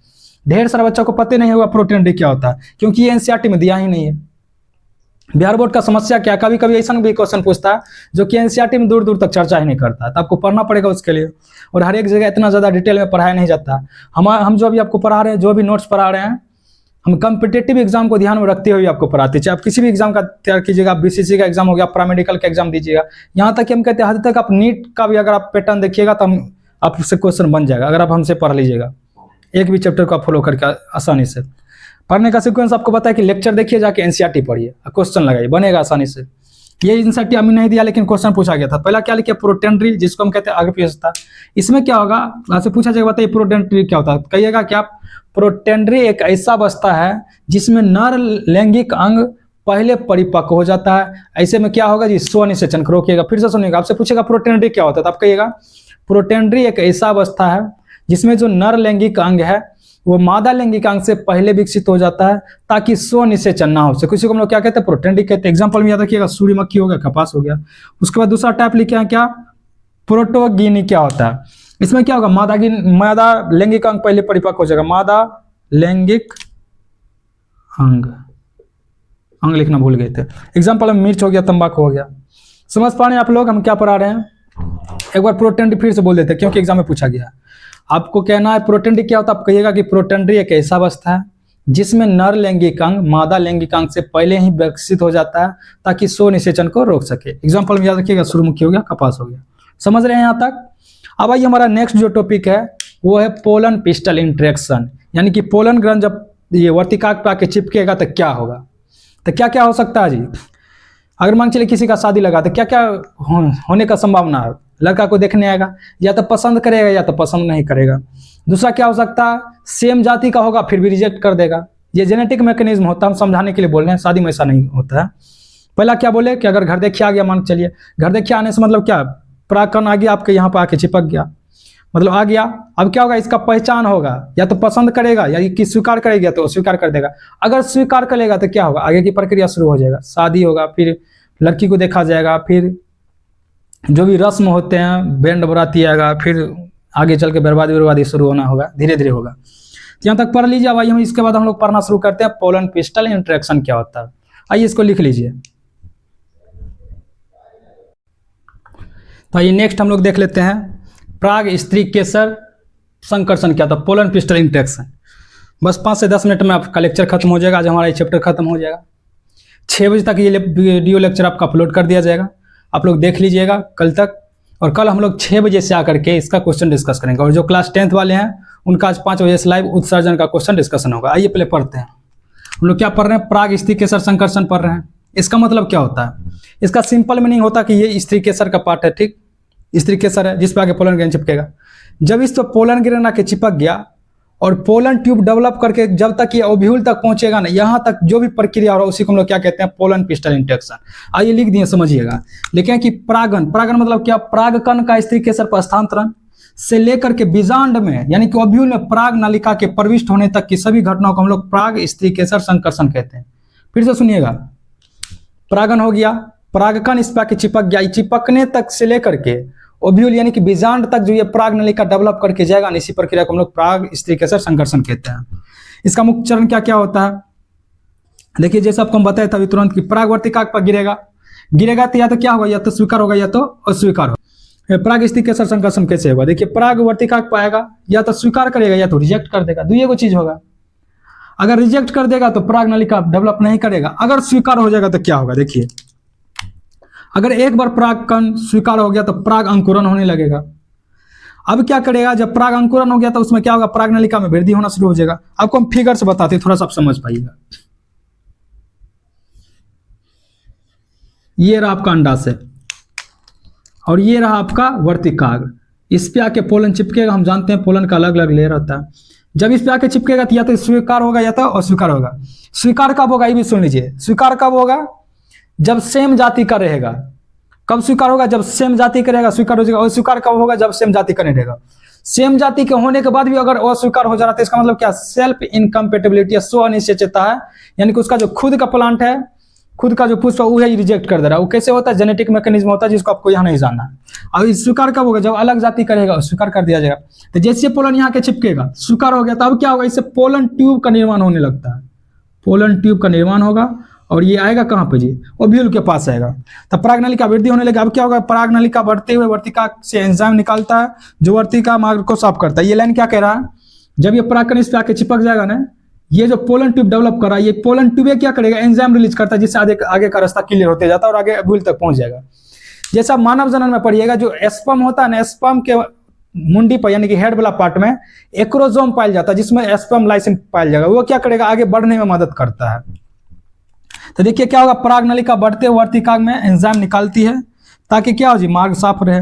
ढेर सारा बच्चों को पता नहीं होगा प्रोटेंड्री क्या होता है, क्योंकि ये एनसीईआरटी में दिया ही नहीं है। बिहार बोर्ड का समस्या क्या, कभी कभी ऐसा भी क्वेश्चन पूछता है जो कि एनसीईआरटी में दूर दूर तक चर्चा ही नहीं करता, तो आपको पढ़ना पड़ेगा उसके लिए। और हर एक जगह इतना ज़्यादा डिटेल में पढ़ाया नहीं जाता। हम जो भी आपको पढ़ा रहे हैं, जो भी नोट्स पढ़ा रहे हैं, हम कम्पिटेटिव एग्जाम को ध्यान में रखते हुए आपको पढ़ाते हैं। चाहे आप किसी भी एग्जाम का तैयार कीजिएगा, आप बीसीसी का एग्जाम हो गया, पैरामेडिकल का एग्जाम दीजिएगा, यहाँ तक कि हम कहते हैं हद तक आप नीट का भी अगर आप पैटर्न देखिएगा तो हम आपसे क्वेश्चन बन जाएगा, अगर आप हमसे पढ़ लीजिएगा एक भी चैप्टर को आप फॉलो करके आसानी से। पढ़ने का सीक्वेंस आपको पता है कि लेक्चर देखिए, जाके एनसीईआरटी पढ़िए, क्वेश्चन लगाइए, बनेगा आसानी से। ये एनसीईआरटी हमें नहीं दिया, लेकिन क्वेश्चन पूछा गया था। पहला क्या लिखिए, प्रोटेंड्री, जिसको हम कहते हैं आग्रपीयता। इसमें क्या होगा, आपसे पूछा जाएगा, बताइए प्रोटेंड्री क्या होता है। कहिएगा कि आप प्रोटेंड्री एक ऐसा अवस्था है जिसमें नर लैंगिक अंग पहले परिपक्व हो जाता है। ऐसे में क्या होगा जी, स्वनिषेचन को रोकिएगा। फिर से सुनिएगा, आपसे पूछेगा प्रोटेंड्री क्या होता है, तो आप कहिएगा प्रोटेंड्री एक ऐसा अवस्था है जिसमें जो नर लैंगिक अंग है वो मादा लैंगिक अंग से पहले विकसित हो जाता है, ताकि स्वनिषेचन ना हो सके। किसी को हम लोग क्या कहते हैं, प्रोटेंड्री कहते हैं। एग्जाम्पल में याद रखिएगा, सूर्यमुखी हो गया, कपास हो गया। उसके बाद दूसरा टाइप लिखे हैं क्या, प्रोटोगिनी क्या होता है। इसमें क्या होगा, मादा लैंगिक अंग पहले परिपक्व हो जाएगा, मादा लैंगिक अंग लिखना भूल गए थे। एग्जाम्पल में मिर्च हो गया, तंबाकू हो गया। समझ पा रहे हैं आप लोग हम क्या पढ़ा रहे हैं। एक बार प्रोटेंड्री फिर से बोल देते हैं, क्योंकि एग्जाम में पूछा गया। आपको कहना है प्रोटेंड्री क्या होता है, आप कहिएगा कि प्रोटेंड्री एक ऐसा अवस्था है जिसमें नर लैंगिक अंग मादा लैंगिक अंग से पहले ही विकसित हो जाता है, ताकि स्वनिषेचन को रोक सके। एग्जाम्पल में याद रखिएगा, सूर्यमुखी हो गया, कपास हो गया। समझ रहे हैं यहाँ तक। अब आइए हमारा नेक्स्ट जो टॉपिक है वो है पोलन पिस्टल इंटरेक्शन, यानी कि पोलन ग्रंथ जब ये वर्तिकाक पे आके चिपकेगा तो क्या होगा। तो क्या क्या हो सकता है जी, अगर मान चलिए किसी का शादी लगा तो क्या क्या होने का संभावना है। लड़का को देखने आएगा, या तो पसंद करेगा या तो पसंद नहीं करेगा। दूसरा क्या हो सकता है, सेम जाति का होगा फिर भी रिजेक्ट कर देगा। ये जेनेटिक मैकेनिज्म होता है, हम समझाने के लिए बोल रहे हैं, शादी में ऐसा नहीं होता है। पहला क्या बोले कि अगर घर देखिए आ गया, मान चलिए घर देखिए आने से मतलब क्या, परागकण आ गया आपके यहाँ पर आके चिपक गया, मतलब आ गया। अब क्या होगा, इसका पहचान होगा, या तो पसंद करेगा या कि स्वीकार करेगा तो स्वीकार कर देगा। अगर स्वीकार करेगा तो क्या होगा, आगे की प्रक्रिया शुरू हो जाएगा, शादी होगा, फिर लड़की को देखा जाएगा, फिर जो भी रस्म होते हैं, बैंड बराती आएगा, फिर आगे चल के बर्बादी शुरू होना होगा, धीरे धीरे होगा। तो यहाँ तक पढ़ लीजिए। अब आइए हम इसके बाद हम लोग पढ़ना शुरू करते हैं, पोलन पिस्टल इंटरेक्शन क्या होता है। आइए इसको लिख लीजिए। तो आइए नेक्स्ट हम लोग देख लेते हैं, प्राग स्त्री केसर संकर्षण क्या था, पोलन पिस्टल इंटरेक्शन। बस 5 से 10 मिनट में आपका लेक्चर खत्म हो जाएगा। आज हमारा ये चैप्टर खत्म हो जाएगा। 6 बजे तक ये वीडियो लेक्चर आपका अपलोड कर दिया जाएगा, आप लोग देख लीजिएगा कल तक। और कल हम लोग 6 बजे से आकर के इसका क्वेश्चन डिस्कस करेंगे। और जो क्लास 10th वाले हैं उनका आज 5 बजे से लाइव उत्सर्जन का क्वेश्चन डिस्कशन होगा। आइए पहले पढ़ते हैं। हम लोग क्या पढ़ रहे हैं, प्राग स्त्री केसर संकर्षण पढ़ रहे हैं। इसका मतलब क्या होता है, इसका सिंपल मीनिंग होता है कि ये स्त्री केसर का पार्ट है, ठीक, स्त्री केसर है जिस पे आगे पोलन ग्रेन चिपकेगा। जब इस पर पोलन ग्रेन आके चिपक गया और पोलन ट्यूब डेवलप करके जब तक ये ओव्यूल तक पहुंचेगा ना, यहाँ तक जो भी प्रक्रिया हो रहा है उसी को हम लोग क्या कहते हैं, पोलन पिस्टल इंटरेक्शन। आइए लिख दिए, समझिएगा। लेकिन कि परागन, परागन मतलब क्या, परागकण का स्त्री केसर पर स्थानांतरण। से लेकर के बीजांड में यानी कि ओव्यूल में पराग नलिका के प्रविष्ट होने तक की सभी घटनाओं को हम लोग पराग स्त्रीकेसर संकर्षण कहते हैं। फिर से सुनिएगा, परागन हो गया, परागकण इस पे चिपक गया, चिपकने तक से लेकर के ओव्यूल यानी कि बीजांड तक जो ये पराग नलिका डेवलप करके जाएगा, इसी प्रक्रिया को हम लोग पराग स्त्रीकेसर संकर्षण कहते हैं। इसका मुख्य चरण क्या क्या होता है, देखिए जैसे आपको हम बताया था अभी तुरंत कि पराग वर्तिकाक पर गिरेगा तो या तो क्या होगा, या तो स्वीकार होगा या तो अस्वीकार होगा। पराग स्त्रीकेसर संकर्षण कैसे होगा, देखिए पराग वर्तिकाक पाएगा या तो स्वीकार करेगा या तो रिजेक्ट कर देगा, दुइये को चीज होगा। अगर रिजेक्ट कर देगा तो पराग नलिका डेवलप नहीं करेगा, अगर स्वीकार हो जाएगा तो क्या होगा, देखिए अगर एक बार पराग कण स्वीकार हो गया तो पराग अंकुरन होने लगेगा। अब क्या करेगा, जब पराग अंकुरन हो गया तो उसमें क्या होगा, पराग नलिका में वृद्धि होना शुरू हो जाएगा। आपको हम फिगर से बताते हैं, थोड़ा सा आप समझ पाइएगा। ये रहा आपका अंडाशय और ये रहा आपका वर्तिकाग्र। इस पे आके पोलन चिपकेगा, हम जानते हैं पोलन का अलग अलग लेयर होता है। जब इस पे आके चिपकेगा तो या तो स्वीकार होगा या तो अस्वीकार होगा। स्वीकार कब होगा ये भी सुन लीजिए, स्वीकार कब होगा, जब सेम जाति का रहेगा। कब स्वीकार होगा, जब सेम जाति का रहेगा स्वीकार हो जाएगा। अस्वीकार कब होगा, जब सेम जाति का नहीं रहेगा। सेम जाति के होने के बाद भी अगर अस्वीकार हो जा रहा है तो इसका मतलब क्या, सेल्फ इनकम्पेटेबिलिटी, स्व अनिश्चयता है, यानी कि उसका जो खुद का प्लांट है, खुद का जो पुष्प है वो है रिजेक्ट कर दे रहा है। वो कैसे होता है, जेनेटिक मैकेनिज्म होता है जिसको आपको यहाँ नहीं जानना है। अब स्वीकार कब होगा, जब अलग जाति का रहेगा स्वीकार कर दिया जाएगा। तो जैसे पोलन यहाँ के चिपकेगा, स्वीकार हो गया, तो अब क्या होगा, इससे पोलन ट्यूब का निर्माण होने लगता है। पोलन ट्यूब का निर्माण होगा और ये आएगा कहाँ पे जी, ओव्यूल के पास आएगा। तब पराग नलिका वृद्धि होने लगी। अब क्या होगा, पराग नलिका बढ़ते हुए वर्तिका से एंजाइम निकालता है जो वर्तिका मार्ग को साफ करता है। ये लाइन क्या कह रहा है, जब ये परागकण इस पे आके चिपक जाएगा ना, ये जो पोलन ट्यूब डेवलप कर रहा है, ये पोलन ट्यूब क्या करेगा, एंजाइम रिलीज करता है जिससे आगे का रास्ता क्लियर होते जाता है और आगे ओव्यूल तक पहुंच जाएगा। जैसा मानव जनन में पढ़िएगा, जो स्पर्म होता है ना, स्पर्म के मुंडी पर यानी कि हेड वाला पार्ट में एक्रोजोम पाया जाता है जिसमें स्पर्म लाइसिन पाया जाएगा। वो क्या करेगा, आगे बढ़ने में मदद करता है। तो देखिए क्या होगा, पराग नलिका बढ़ते वर्तिकाग्र में एंजाइम निकालती है ताकि क्या हो जी, मार्ग साफ रहे।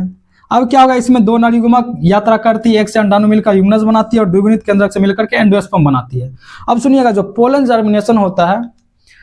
अब क्या होगा, इसमें दो नाड़ी युग्मक यात्रा करती है, एक से अंडाणु मिलकर युग्मनज बनाती है और द्विगुणित केंद्रक से मिलकर के एंडोस्पर्म बनाती है। अब सुनिएगा, जो पोलन जर्मिनेशन होता है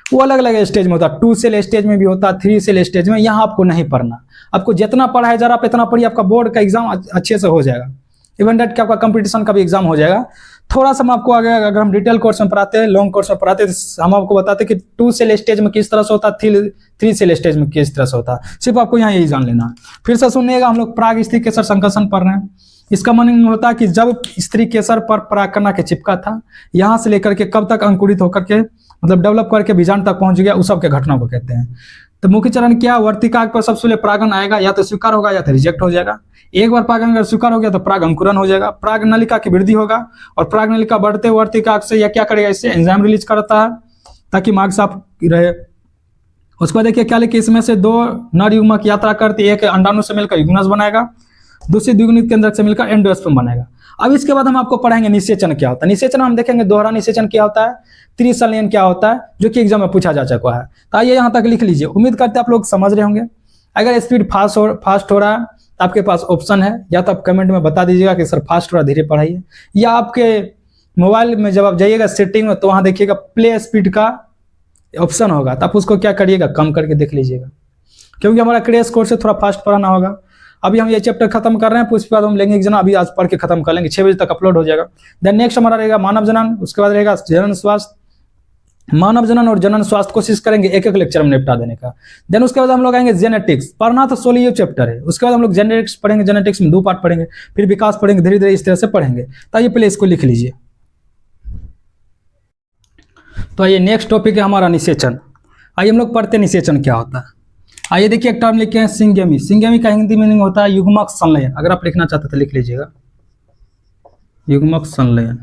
वो अलग अलग स्टेज में होता है, 2 सेल स्टेज में भी होता है, 3 सेल स्टेज में। यहाँ आपको नहीं पढ़ना, आपको जितना पढ़ाया जा रहा है इतना पढ़िए, आपका बोर्ड का एग्जाम अच्छे से हो जाएगा। इवन डेट का आपका कंपटीशन का भी एग्जाम हो जाएगा। थोड़ा सा हम आपको आगे अगर हम डिटेल कोर्स में पढ़ाते हैं, लॉन्ग कोर्स में पढ़ाते हैं, तो हम आपको बताते हैं कि 2 सेल स्टेज में किस तरह से होता है, 3 सेल स्टेज में किस तरह से होता है। सिर्फ आपको यहाँ यही जान लेना है। फिर से सुनिएगा, हम लोग पराग स्त्रीकेसर संकर्षण पढ़ रहे हैं। इसका मीनिंग होता है कि जब स्त्रीकेसर पर परागकण के चिपका था, यहाँ से लेकर के कब तक अंकुरित होकर के मतलब डेवलप करके बीजांड तक पहुंच गया, उस सब के घटना को कहते हैं। तो मुख्य चरण क्या, वर्तिकाग्र पर सबसे पहले परागन आएगा, या तो स्वीकार होगा या तो रिजेक्ट हो जाएगा। एक बार परागन अगर स्वीकार हो गया तो पराग अंकुरन हो जाएगा, पराग नलिका की वृद्धि होगा और पराग नलिका बढ़ते वर्तिकाग्र से या क्या करेगा, इससे एंजाइम रिलीज करता है ताकि मार्ग साफ रहे। उसके बाद देखिए क्या लिखे, इसमें से 2 नर युग्मक यात्रा करती है, एक अंडाणु से मिलकर युग्मनज बनाएगा, दूसरी द्विगुणित केंद्रक से मिलकर एंडोस्पर्म बनाएगा। अब इसके बाद हम आपको पढ़ाएंगे निषेचन क्या होता है। निषेचन हम देखेंगे दोहरा निषेचन क्या होता है, त्रिसंलयन क्या होता है, जो कि एग्जाम में पूछा जा चुका है। तो आइए यहाँ तक लिख लीजिए, उम्मीद करते हैं आप लोग समझ रहे होंगे। अगर स्पीड फास्ट हो रहा है तो आपके पास ऑप्शन है, या तो आप कमेंट में बता दीजिएगा कि सर फास्ट हो रहा, धीरे पढ़ाइए, या आपके मोबाइल में जब आप जाइएगा सेटिंग में तो वहाँ देखिएगा प्ले स्पीड का ऑप्शन होगा, तो आप उसको क्या करिएगा, कम करके देख लीजिएगा, क्योंकि हमारा क्रैश कोर्स से थोड़ा फास्ट पढ़ाना होगा। अभी हम ये चैप्टर खत्म कर रहे हैं, उसके बाद हम लेंगे एक जना, अभी आज पढ़ के खत्म कर लेंगे, 6 बजे तक अपलोड हो जाएगा। देन नेक्स्ट हमारा रहेगा मानव जनन, उसके बाद रहेगा जनन स्वास्थ्य। मानव जनन और जनन स्वास्थ्य कोशिश करेंगे एक लेक्चर में निपटा देने का। देन उसके बाद हम लोग आएंगे जेनेटिक्स, पढ़ना तो 16 चैप्टर है। उसके बाद हम लोग जेनेटिक्स पढ़ेंगे, जेनेटिक्स में 2 पार्ट पढ़ेंगे, फिर विकास पढ़ेंगे, धीरे धीरे इस तरह से पढ़ेंगे। तो आइए पहले इसको लिख लीजिए। तो आइए नेक्स्ट टॉपिक है हमारा निषेचन। आइए हम लोग पढ़ते हैं निषेचन क्या होता है। आइए देखिए, एक टर्म लिखे हैं सिंगेमी। सिंगेमी का हिंदी मीनिंग होता है युग्मक संलयन। अगर आप लिखना चाहते तो लिख लीजिएगा, युग्मक संलयन।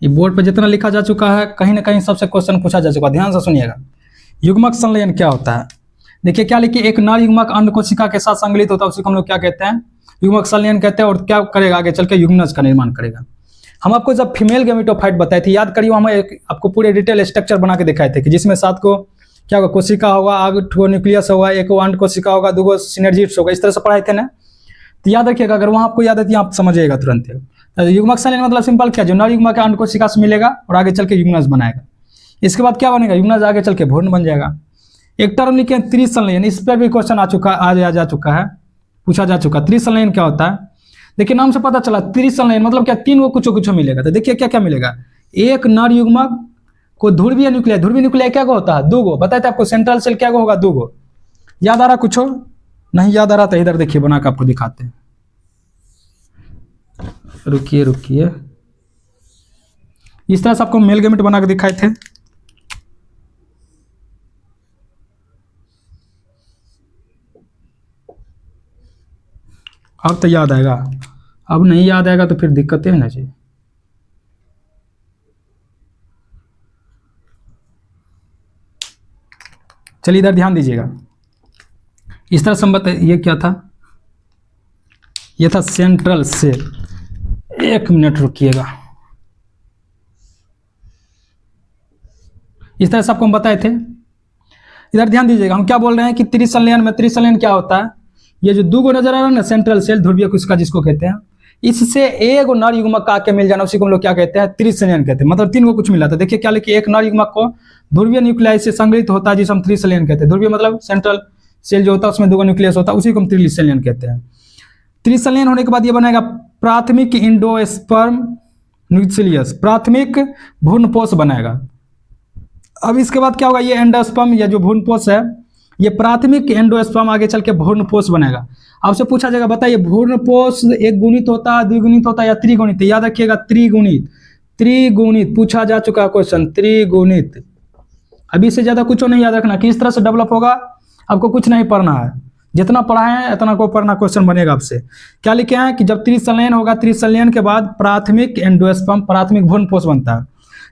ये बोर्ड पर जितना लिखा जा चुका है, कहीं ना कहीं सबसे क्वेश्चन पूछा जा चुका है, ध्यान से सुनिएगा। युग्मक संलयन क्या होता है, देखिए क्या लिखिए, एक नर युग्मक अंड कोशिका के साथ संगलित होता है, उसी को हम लोग क्या कहते हैं, युग्मक संलयन कहते हैं। और क्या करेगा, आगे चल के युग्मनज का निर्माण करेगा। हम आपको जब फीमेल गैमेटोफाइट बताए थे, याद करिए, हम आपको पूरे डिटेल स्ट्रक्चर बना के दिखाए थे कि जिसमें 7 को क्या होगा, कोशिका होगा, 8 न्यूक्लियस होगा, 1 अंड कोशिका होगा, 2 सिनर्जिड्स होगा, इस तरह से पढ़ाए थे ना। तो याद रखिएगा, अगर वहाँ आपको याद है तो आप समझिएगा तुरंत। युग्मक संलयन मतलब सिंपल क्या, जो नर युग्मक अंड कोशिका से मिलेगा और आगे चल के युग्मनज बनाएगा। इसके बाद क्या बनेगा, युग्मनज आगे चल के भ्रूण बन जाएगा। एक टर्म लिखे त्रिसंलयन, इस पर भी क्वेश्चन आ जा चुका है। पूछा जा चुका। त्रिसंलयन क्या होता है? देखिए नाम से पता चला, त्रिसंलयन मतलब क्या, तीन वो कुछ मिलेगा। तो देखिए क्या क्या मिलेगा, एक नर युग्मक को ध्रुवीय न्यूक्लियाई, ध्रुवीय न्यूक्लियाई क्या होता है? दो गो। बताए थे आपको सेंट्रल सेल क्या होगा? दो गो। याद आ रहा कुछ हो? नहीं याद आ रहा तो इधर देखिए बना के आपको दिखाते हैं। रुकिए इस तरह से आपको मेल गेमेट बना के दिखाए थे। अब तो याद आएगा, अब नहीं याद आएगा तो फिर दिक्कतें है ना जी। चलिए इधर ध्यान दीजिएगा, इस तरह संबंध। ये क्या था? ये था सेंट्रल सेल। एक मिनट रुकिएगा, इस तरह से आपको हम बताए थे। इधर ध्यान दीजिएगा, हम क्या बोल रहे हैं कि त्रिसंलयन में, त्रिसंलयन क्या होता है? ये जो दो गो नजर आ रहा है ना, सेंट्रल सेल ध्रुवीय कोशिका जिसको कहते हैं, इससे एक नर युग्मक का आके मिल जाना, उसी को हम लोग क्या कहते हैं? त्रिसंलयन कहते हैं। मतलब तीन को कुछ मिला था। देखिए क्या लिखिए, एक नर युग्मक को ध्रुवीय न्यूक्लियाई से संग्रहित होता है जिसे हम त्रिसंलयन कहते हैं। ध्रुवीय मतलब सेंट्रल सेल जो होता है उसमें दो न्यूक्लियस होता है, उसी को हम त्रिसंलयन कहते हैं। त्रिसंलयन होने के बाद ये बनेगा प्राथमिक इंडोस्पर्म न्यूक्लियस, प्राथमिक भ्रूणपोष बनेगा। अब इसके बाद क्या होगा, ये एंडोस्पर्म या जो भ्रूणपोष है, ये प्राथमिक एंडोस्पर्म आगे चल के भ्रूणपोष बनेगा। आपसे पूछा जाएगा, बताइए भ्रूणपोष एक गुणित होता है, द्विगुणित होता है या त्रिगुणित? याद रखिएगा त्रिगुणित, त्रिगुणित पूछा जा चुका क्वेश्चन, त्रिगुणित। अभी से ज्यादा कुछ नहीं याद रखना, किस तरह से डेवलप होगा आपको कुछ नहीं पढ़ना है, जितना पढ़ा है इतना को पढ़ना। क्वेश्चन बनेगा आपसे क्या लिखे हैं कि जब त्रिसंलयन होगा, त्रिसंलयन के बाद प्राथमिक एंडोस्पर्म, प्राथमिक भ्रूणपोष बनता है।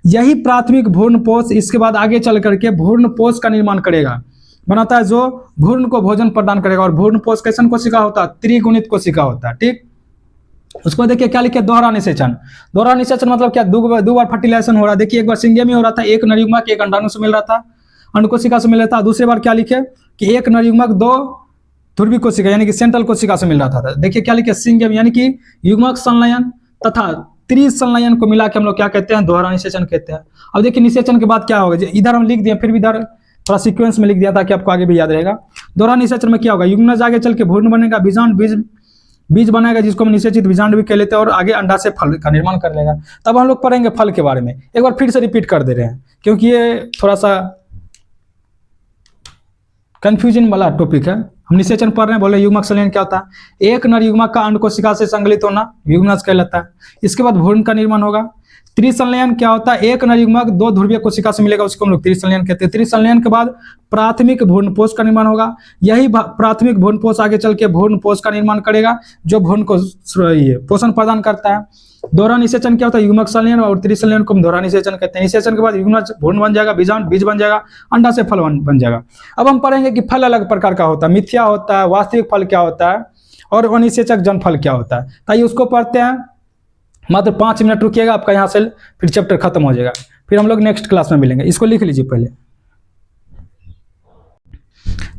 यही प्राथमिक भ्रूणपोष इसके बाद आगे चल करके भ्रूणपोष का निर्माण करेगा, बनाता है, जो भ्रूण को भोजन प्रदान करेगा। और भ्रूणपोष कैसन कोशिका होता है? त्रिगुणित कोशिका होता है। ठीक, उसको देखिए क्या लिखे, दोहरा निषेचन। दोहरा निषेचन मतलब क्या, दो बार फर्टिलाइजेशन हो रहा है। देखिए एक बार सिंगेमी हो रहा था, एक नर युग्मक एक अंडाणु से मिल रहा था, अंड कोशिका से मिल रहा था। दूसरी बार क्या लिखे कि एक नर युग्मक दो ध्रुवीय कोशिका यानी कि सेंट्रल कोशिका से मिल रहा था। देखिए क्या लिखे, सिंगेमी यानी कि युग्मक संलयन तथा त्रिसंलयन को मिला के हम लोग क्या कहते हैं? दोहरा निषेचन कहते हैं। अब देखिए निषेचन के बाद क्या होगा, इधर हम लिख दिए, फिर भी इधर थोड़ा सीक्वेंस में लिख दिया ताकि आपको आगे भी याद रहेगा। दोहरा निषेचन में क्या होगा, युग्मज आगे चल के भ्रूण बनेगा, बीजांड बीज बनाएगा जिसको हम निषेचित बीजांड भी कह लेते हैं, और आगे अंडा से फल का निर्माण कर लेगा। तब हम लोग पढ़ेंगे फल के बारे में। एक बार फिर से रिपीट कर दे रहे हैं क्योंकि ये थोड़ा सा कंफ्यूजन वाला टॉपिक है। हम निषेचन पढ़ रहे हैं, बोले युग्मक संलयन क्या होता है? एक नर युग्मक का अंड कोशिका से संगलित होना युग्मज कहलाता है। इसके बाद भ्रूण का निर्माण होगा। त्रिसंलयन क्या होता है? एक नर युग्मक दो ध्रुवीय कोशिका से मिलेगा, उसको हम लोग त्रिसंलयन कहते हैं। त्रिसंलयन के बाद प्राथमिक भ्रूणपोष का निर्माण होगा। यही प्राथमिक भ्रूणपोष आगे चल के भ्रूणपोष का निर्माण करेगा, जो भ्रूण को पोषण प्रदान करता है। दोहरा निषेचन क्या होता है? युग्मक संलयन और त्रिसंलयन को हम दोहरा निषेचन कहते हैं। निषेचन के बाद युग्मज भ्रूण बन जाएगा, बीजांड बीज बन जाएगा, अंडा से फल बन जाएगा। अब हम पढ़ेंगे कि फल अलग प्रकार का होता है, मिथ्या होता है, वास्तविक फल क्या होता है, और अनिषेचक जनफल क्या होता है। ताकि उसको पढ़ते हैं, मात्र 5 मिनट रुकिएगा, आपका यहाँ से फिर चैप्टर खत्म हो जाएगा। फिर हम लोग नेक्स्ट क्लास में मिलेंगे। इसको लिख लीजिए पहले।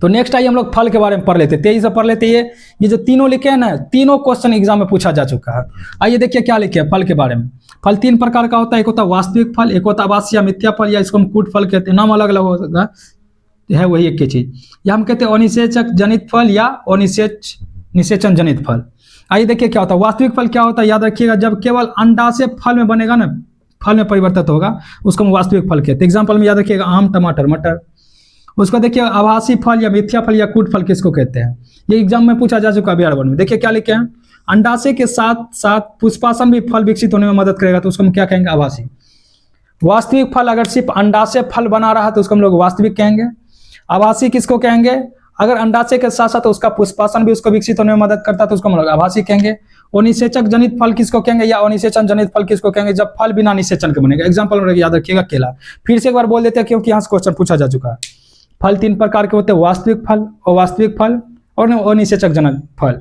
तो नेक्स्ट आइए हम लोग फल के बारे में पढ़ लेते, तेजी से पढ़ लेते। ये जो तीनों लिखे हैं ना, तीनों क्वेश्चन एग्जाम में पूछा जा चुका है। आइए देखिए क्या लिखे है फल के बारे में। फल 3 प्रकार का होता है, एक होता है वास्तविक फल, एक होता है आभासी या मिथ्या फल, या इसको हम कूट फल कहते हैं। नाम अलग अलग होगा, है वही एक ही चीज। या हम कहते हैं अनिषेचक जनित फल या निषेचन जनित फल। आइए देखिए क्या होता है वास्तविक फल। क्या होता है याद रखिएगा, जब केवल अंडा से फल में बनेगा ना, फल में परिवर्तित होगा, उसको हम वास्तविक फल कहते हैं। एग्जाम्पल में याद रखिएगा आम, टमाटर, मटर। उसको देखिए आभासी फल या मिथ्या फल या कूट फल किसको कहते हैं, ये एग्जाम में पूछा जा चुका है बिहार बोर्ड में। देखिए क्या लिखे हैं, अंडाशय के साथ साथ पुष्पासन भी फल विकसित होने में मदद करेगा, तो उसको हम क्या कहेंगे? आभासी। वास्तविक फल अगर सिर्फ अंडाशय फल बना रहा है तो उसको हम लोग वास्तविक कहेंगे। आभासी किसको कहेंगे? अगर अंडाशय के साथ साथ उसका पुष्पासन भी उसको विकसित होने में मदद करता है तो उसको हम लोग आभासी कहेंगे। अनिषेचक जनित फल किसको कहेंगे या अनिषेचन जनित फल किसको कहेंगे? जब फल बिना निषेचन के बनेगा। एग्जाम्पल में याद रखिएगा केला। फिर से एक बार बोल देते हैं क्योंकि यहाँ से क्वेश्चन पूछा जा चुका है। फल 3 प्रकार के होते हैं, वास्तविक फल, अवास्तविक फल और अनिषेचक जनक फल।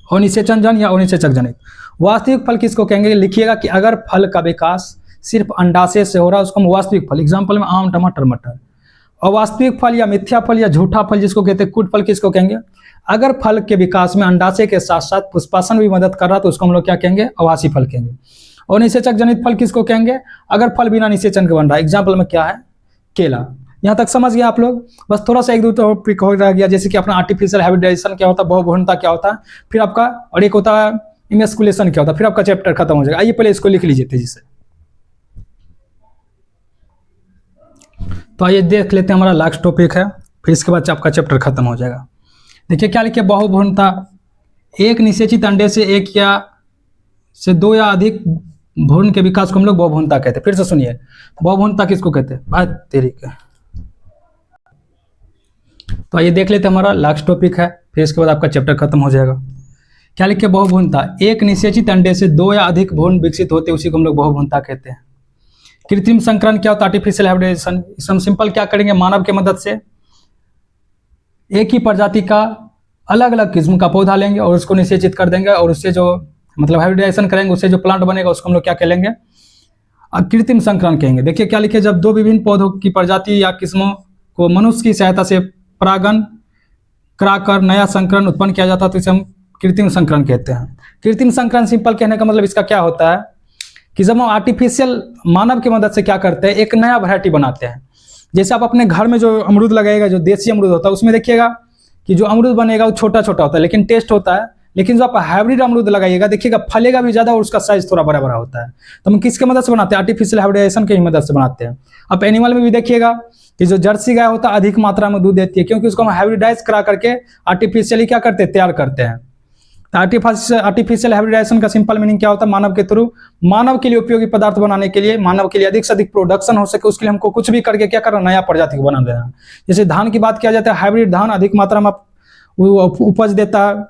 अनिषेचन जन या अनिषेचक जनित। वास्तविक फल किसको कहेंगे? लिखिएगा कि अगर फल का विकास सिर्फ अंडाशय से हो रहा है उसको हम वास्तविक फल। एग्जाम्पल में आम, टमाटर, मटर। अवास्तविक फल या मिथ्या फल या झूठा फल जिसको कहते हैं कूट फल किसको कहेंगे? अगर फल के विकास में अंडाशय के साथ साथ पुष्पासन भी मदद कर रहा तो उसको हम लोग क्या कहेंगे? आभासी फल कहेंगे। और निषेचक जनित फल किसको कहेंगे? अगर फल बिना निषेचन के बन रहा है। एग्जाम्पल में क्या है? केला। यहाँ तक समझ गया आप लोग? बस थोड़ा सा एक दो टॉपिक हो रह गया, जैसे कि अपना आर्टिफिशियल हाइब्रिडाइजेशन क्या होता है, बहुभुजनता क्या होता है, फिर आपका और एक होता है इमेस्कुलेशन क्या होता है, फिर आपका चैप्टर खत्म हो जाएगा। आइए पहले इसको लिख लीजिए तेजी से। तो आइए देख लेते हैं, हमारा लास्ट टॉपिक है, फिर इसके बाद आपका चैप्टर खत्म हो जाएगा। देखिए क्या लिखे, बहुभुजनता, एक निषेचित अंडे से एक या से दो या अधिक भ्रूण के विकास को हम लोग बहुभुजनता कहते हैं। फिर से सुनिए, बहुभुजनता किसको कहते हैं? बात तेरी का। तो आइए देख लेते हैं, हमारा लास्ट टॉपिक है, फिर इसके बाद आपका चैप्टर खत्म हो जाएगा। क्या लिखे, बहुभुजनता, एक निषेचित अंडे से दो या अधिक भ्रूण विकसित होते हैं, उसी को हम लोग बहुभुजनता कहते हैं। कृत्रिम संकरण क्या होता है? Artificial hybridisation. इसमें हम सिंपल क्या करेंगे, मानव के मदद से एक ही प्रजाति का अलग अलग किस्म का पौधा लेंगे और उसको निषेचित कर देंगे, और उससे जो मतलब हाइब्रिडाइजेशन करेंगे, उससे जो प्लांट बनेगा उसको हम लोग क्या कहेंगे, कृत्रिम संकरण कहेंगे। देखिए क्या लिखे, जब दो विभिन्न पौधों की प्रजाति या किस्मों को मनुष्य की सहायता से परागण कराकर नया संकरण उत्पन्न किया जाता है, तो इसे हम कृत्रिम संकरण कहते हैं। कृत्रिम संकरण सिंपल कहने का मतलब इसका क्या होता है कि जब हम आर्टिफिशियल मानव की मदद से क्या करते हैं, एक नया वैरायटी बनाते हैं। जैसे आप अपने घर में जो अमरूद लगाएगा, जो देसी अमरूद होता है, उसमें देखिएगा कि जो अमरूद बनेगा वो छोटा छोटा होता है लेकिन टेस्ट होता है। लेकिन जो आप हाइब्रिड अमरूद लगाइएगा, देखिएगा फलेगा भी ज़्यादा और उसका साइज थोड़ा बड़ा बड़ा होता है। तो हम किसके मदद से बनाते हैं? आर्टिफिशियल हाइब्रिडाइजेशन की ही मदद से बनाते हैं। अब एनिमल में भी देखिएगा कि जो जर्सी गाय होता है अधिक मात्रा में दूध देती है, क्योंकि उसको हम हाइब्रिडाइज करा करके आर्टिफिशियली क्या करते हैं, तैयार करते हैं। आर्टिफिशियल हाइब्रिडाइजेशन का सिंपल मीनिंग क्या होता है? मानव के थ्रू मानव के लिए उपयोगी पदार्थ बनाने के लिए, मानव के लिए अधिक से अधिक प्रोडक्शन हो सके, उसके लिए हमको कुछ भी करके क्या करना, नया प्रजाति को बना देना। जैसे धान की बात किया जाता है, हाइब्रिड धान अधिक मात्रा में उपज देता है,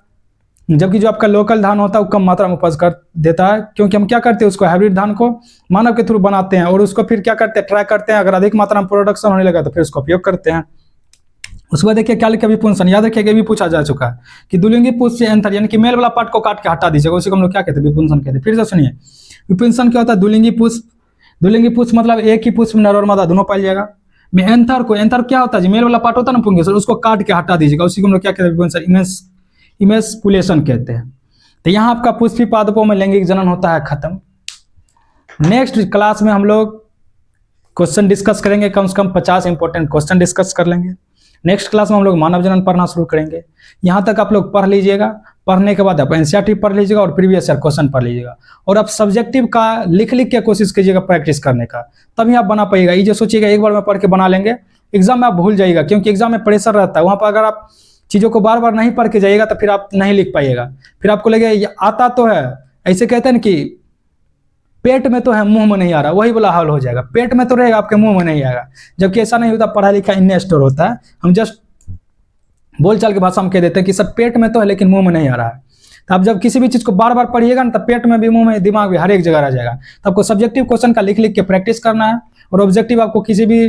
जबकि जो आपका लोकल धान होता है वो कम मात्रा में उपज कर देता है, क्योंकि हम क्या करते हैं, उसको हाइब्रिड धान को मानव के थ्रू बनाते हैं और उसको फिर क्या करते हैं, ट्राई करते हैं। अगर अधिक मात्रा में प्रोडक्शन होने लगा तो फिर उसका उपयोग करते हैं। उसके बाद देखिए क्या लिखा, विपुंसन। याद रखिएगा, भी पूछा जा चुका है कि दुलिंगी पुष्प से एंथर, यानी कि मेल वाला पार्ट को काट के हटा दीजिएगा, उसी को हम लोग क्या कहते हैं, विपुंसन कहते हैं। फिर से सुनिए, विपुंसन क्या होता है? दुलिंगी पुष्प, दुलिंगी पुष्प मतलब एक ही पुष्प में नर और मादा दोनों पाया जाएगा। में एंथर को, एंथर क्या होता है जी, मेल वाला पार्ट होता है ना पुंगेसर, उसको काट के हटा दीजिएगा, उसी को हम लोग क्या कहते हैं, विपुंसन, इमेस्कुलेशन कहते हैं। तो यहाँ आपका पुष्पी पादपों में लैंगिक जनन होता है, खत्म। नेक्स्ट क्लास में हम लोग क्वेश्चन डिस्कस करेंगे, कम से कम 50 इंपॉर्टेंट क्वेश्चन डिस्कस कर लेंगे। नेक्स्ट क्लास में हम लोग मानव जनन पढ़ना शुरू करेंगे। यहाँ तक आप लोग पढ़ लीजिएगा, पढ़ने के बाद आप एनसीईआरटी पढ़ लीजिएगा और प्रीवियस ईयर क्वेश्चन पढ़ लीजिएगा, और आप सब्जेक्टिव का लिख के कोशिश कीजिएगा प्रैक्टिस करने का, तभी आप बना पाइएगा। ये जो सोचिएगा एक बार में पढ़ के बना लेंगे, एग्जाम में आप भूल जाइएगा, क्योंकि एग्जाम में प्रेशर रहता है। वहाँ पर अगर आप चीज़ों को बार बार नहीं पढ़ के जाइएगा तो फिर आप नहीं लिख पाइएगा, फिर आपको लगेगा ये आता तो है, ऐसे कहते हैं ना कि पेट में तो है मुंह में नहीं आ रहा, वही वाला हाल हो जाएगा। पेट में तो रहेगा, आपके मुंह में नहीं आएगा, जबकि ऐसा नहीं होता। पढ़ा लिखा इन स्टोर होता है, हम जस्ट बोल चाल की भाषा में कह देते हैं कि सर पेट में तो है लेकिन मुंह में नहीं आ रहा है। तो आप जब किसी भी चीज़ को बार बार पढ़िएगा ना, तो पेट में भी, मुंह में, दिमाग भी, हर एक जगह रह जाएगा। तो आपको सब्जेक्टिव क्वेश्चन का लिख के प्रैक्टिस करना है, और ऑब्जेक्टिव आपको किसी भी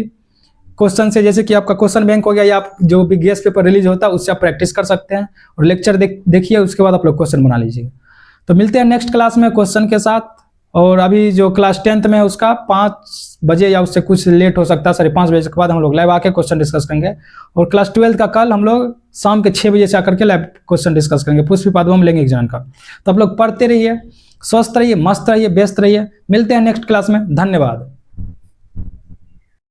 क्वेश्चन से, जैसे कि आपका क्वेश्चन बैंक हो गया या आप जो भी गेस्ट पेपर रिलीज होता है उससे आप प्रैक्टिस कर सकते हैं, और लेक्चर देखिए, उसके बाद आप लोग क्वेश्चन बना लीजिए। तो मिलते हैं नेक्स्ट क्लास में क्वेश्चन के साथ। और अभी जो क्लास 10th में उसका 5 बजे या उससे कुछ लेट हो सकता है, 5:30 बजे के बाद हम लोग लाइव आके क्वेश्चन डिस्कस करेंगे। और क्लास 12th का कल हम लोग शाम के 6 बजे से आकर के लाइव क्वेश्चन डिस्कस करेंगे, पुष्पी पादपों में लैंगिक एग्जाम का। तो आप लोग पढ़ते रहिए, स्वस्थ रहिए, मस्त रहिए, व्यस्त रहिए। मिलते हैं नेक्स्ट क्लास में, धन्यवाद।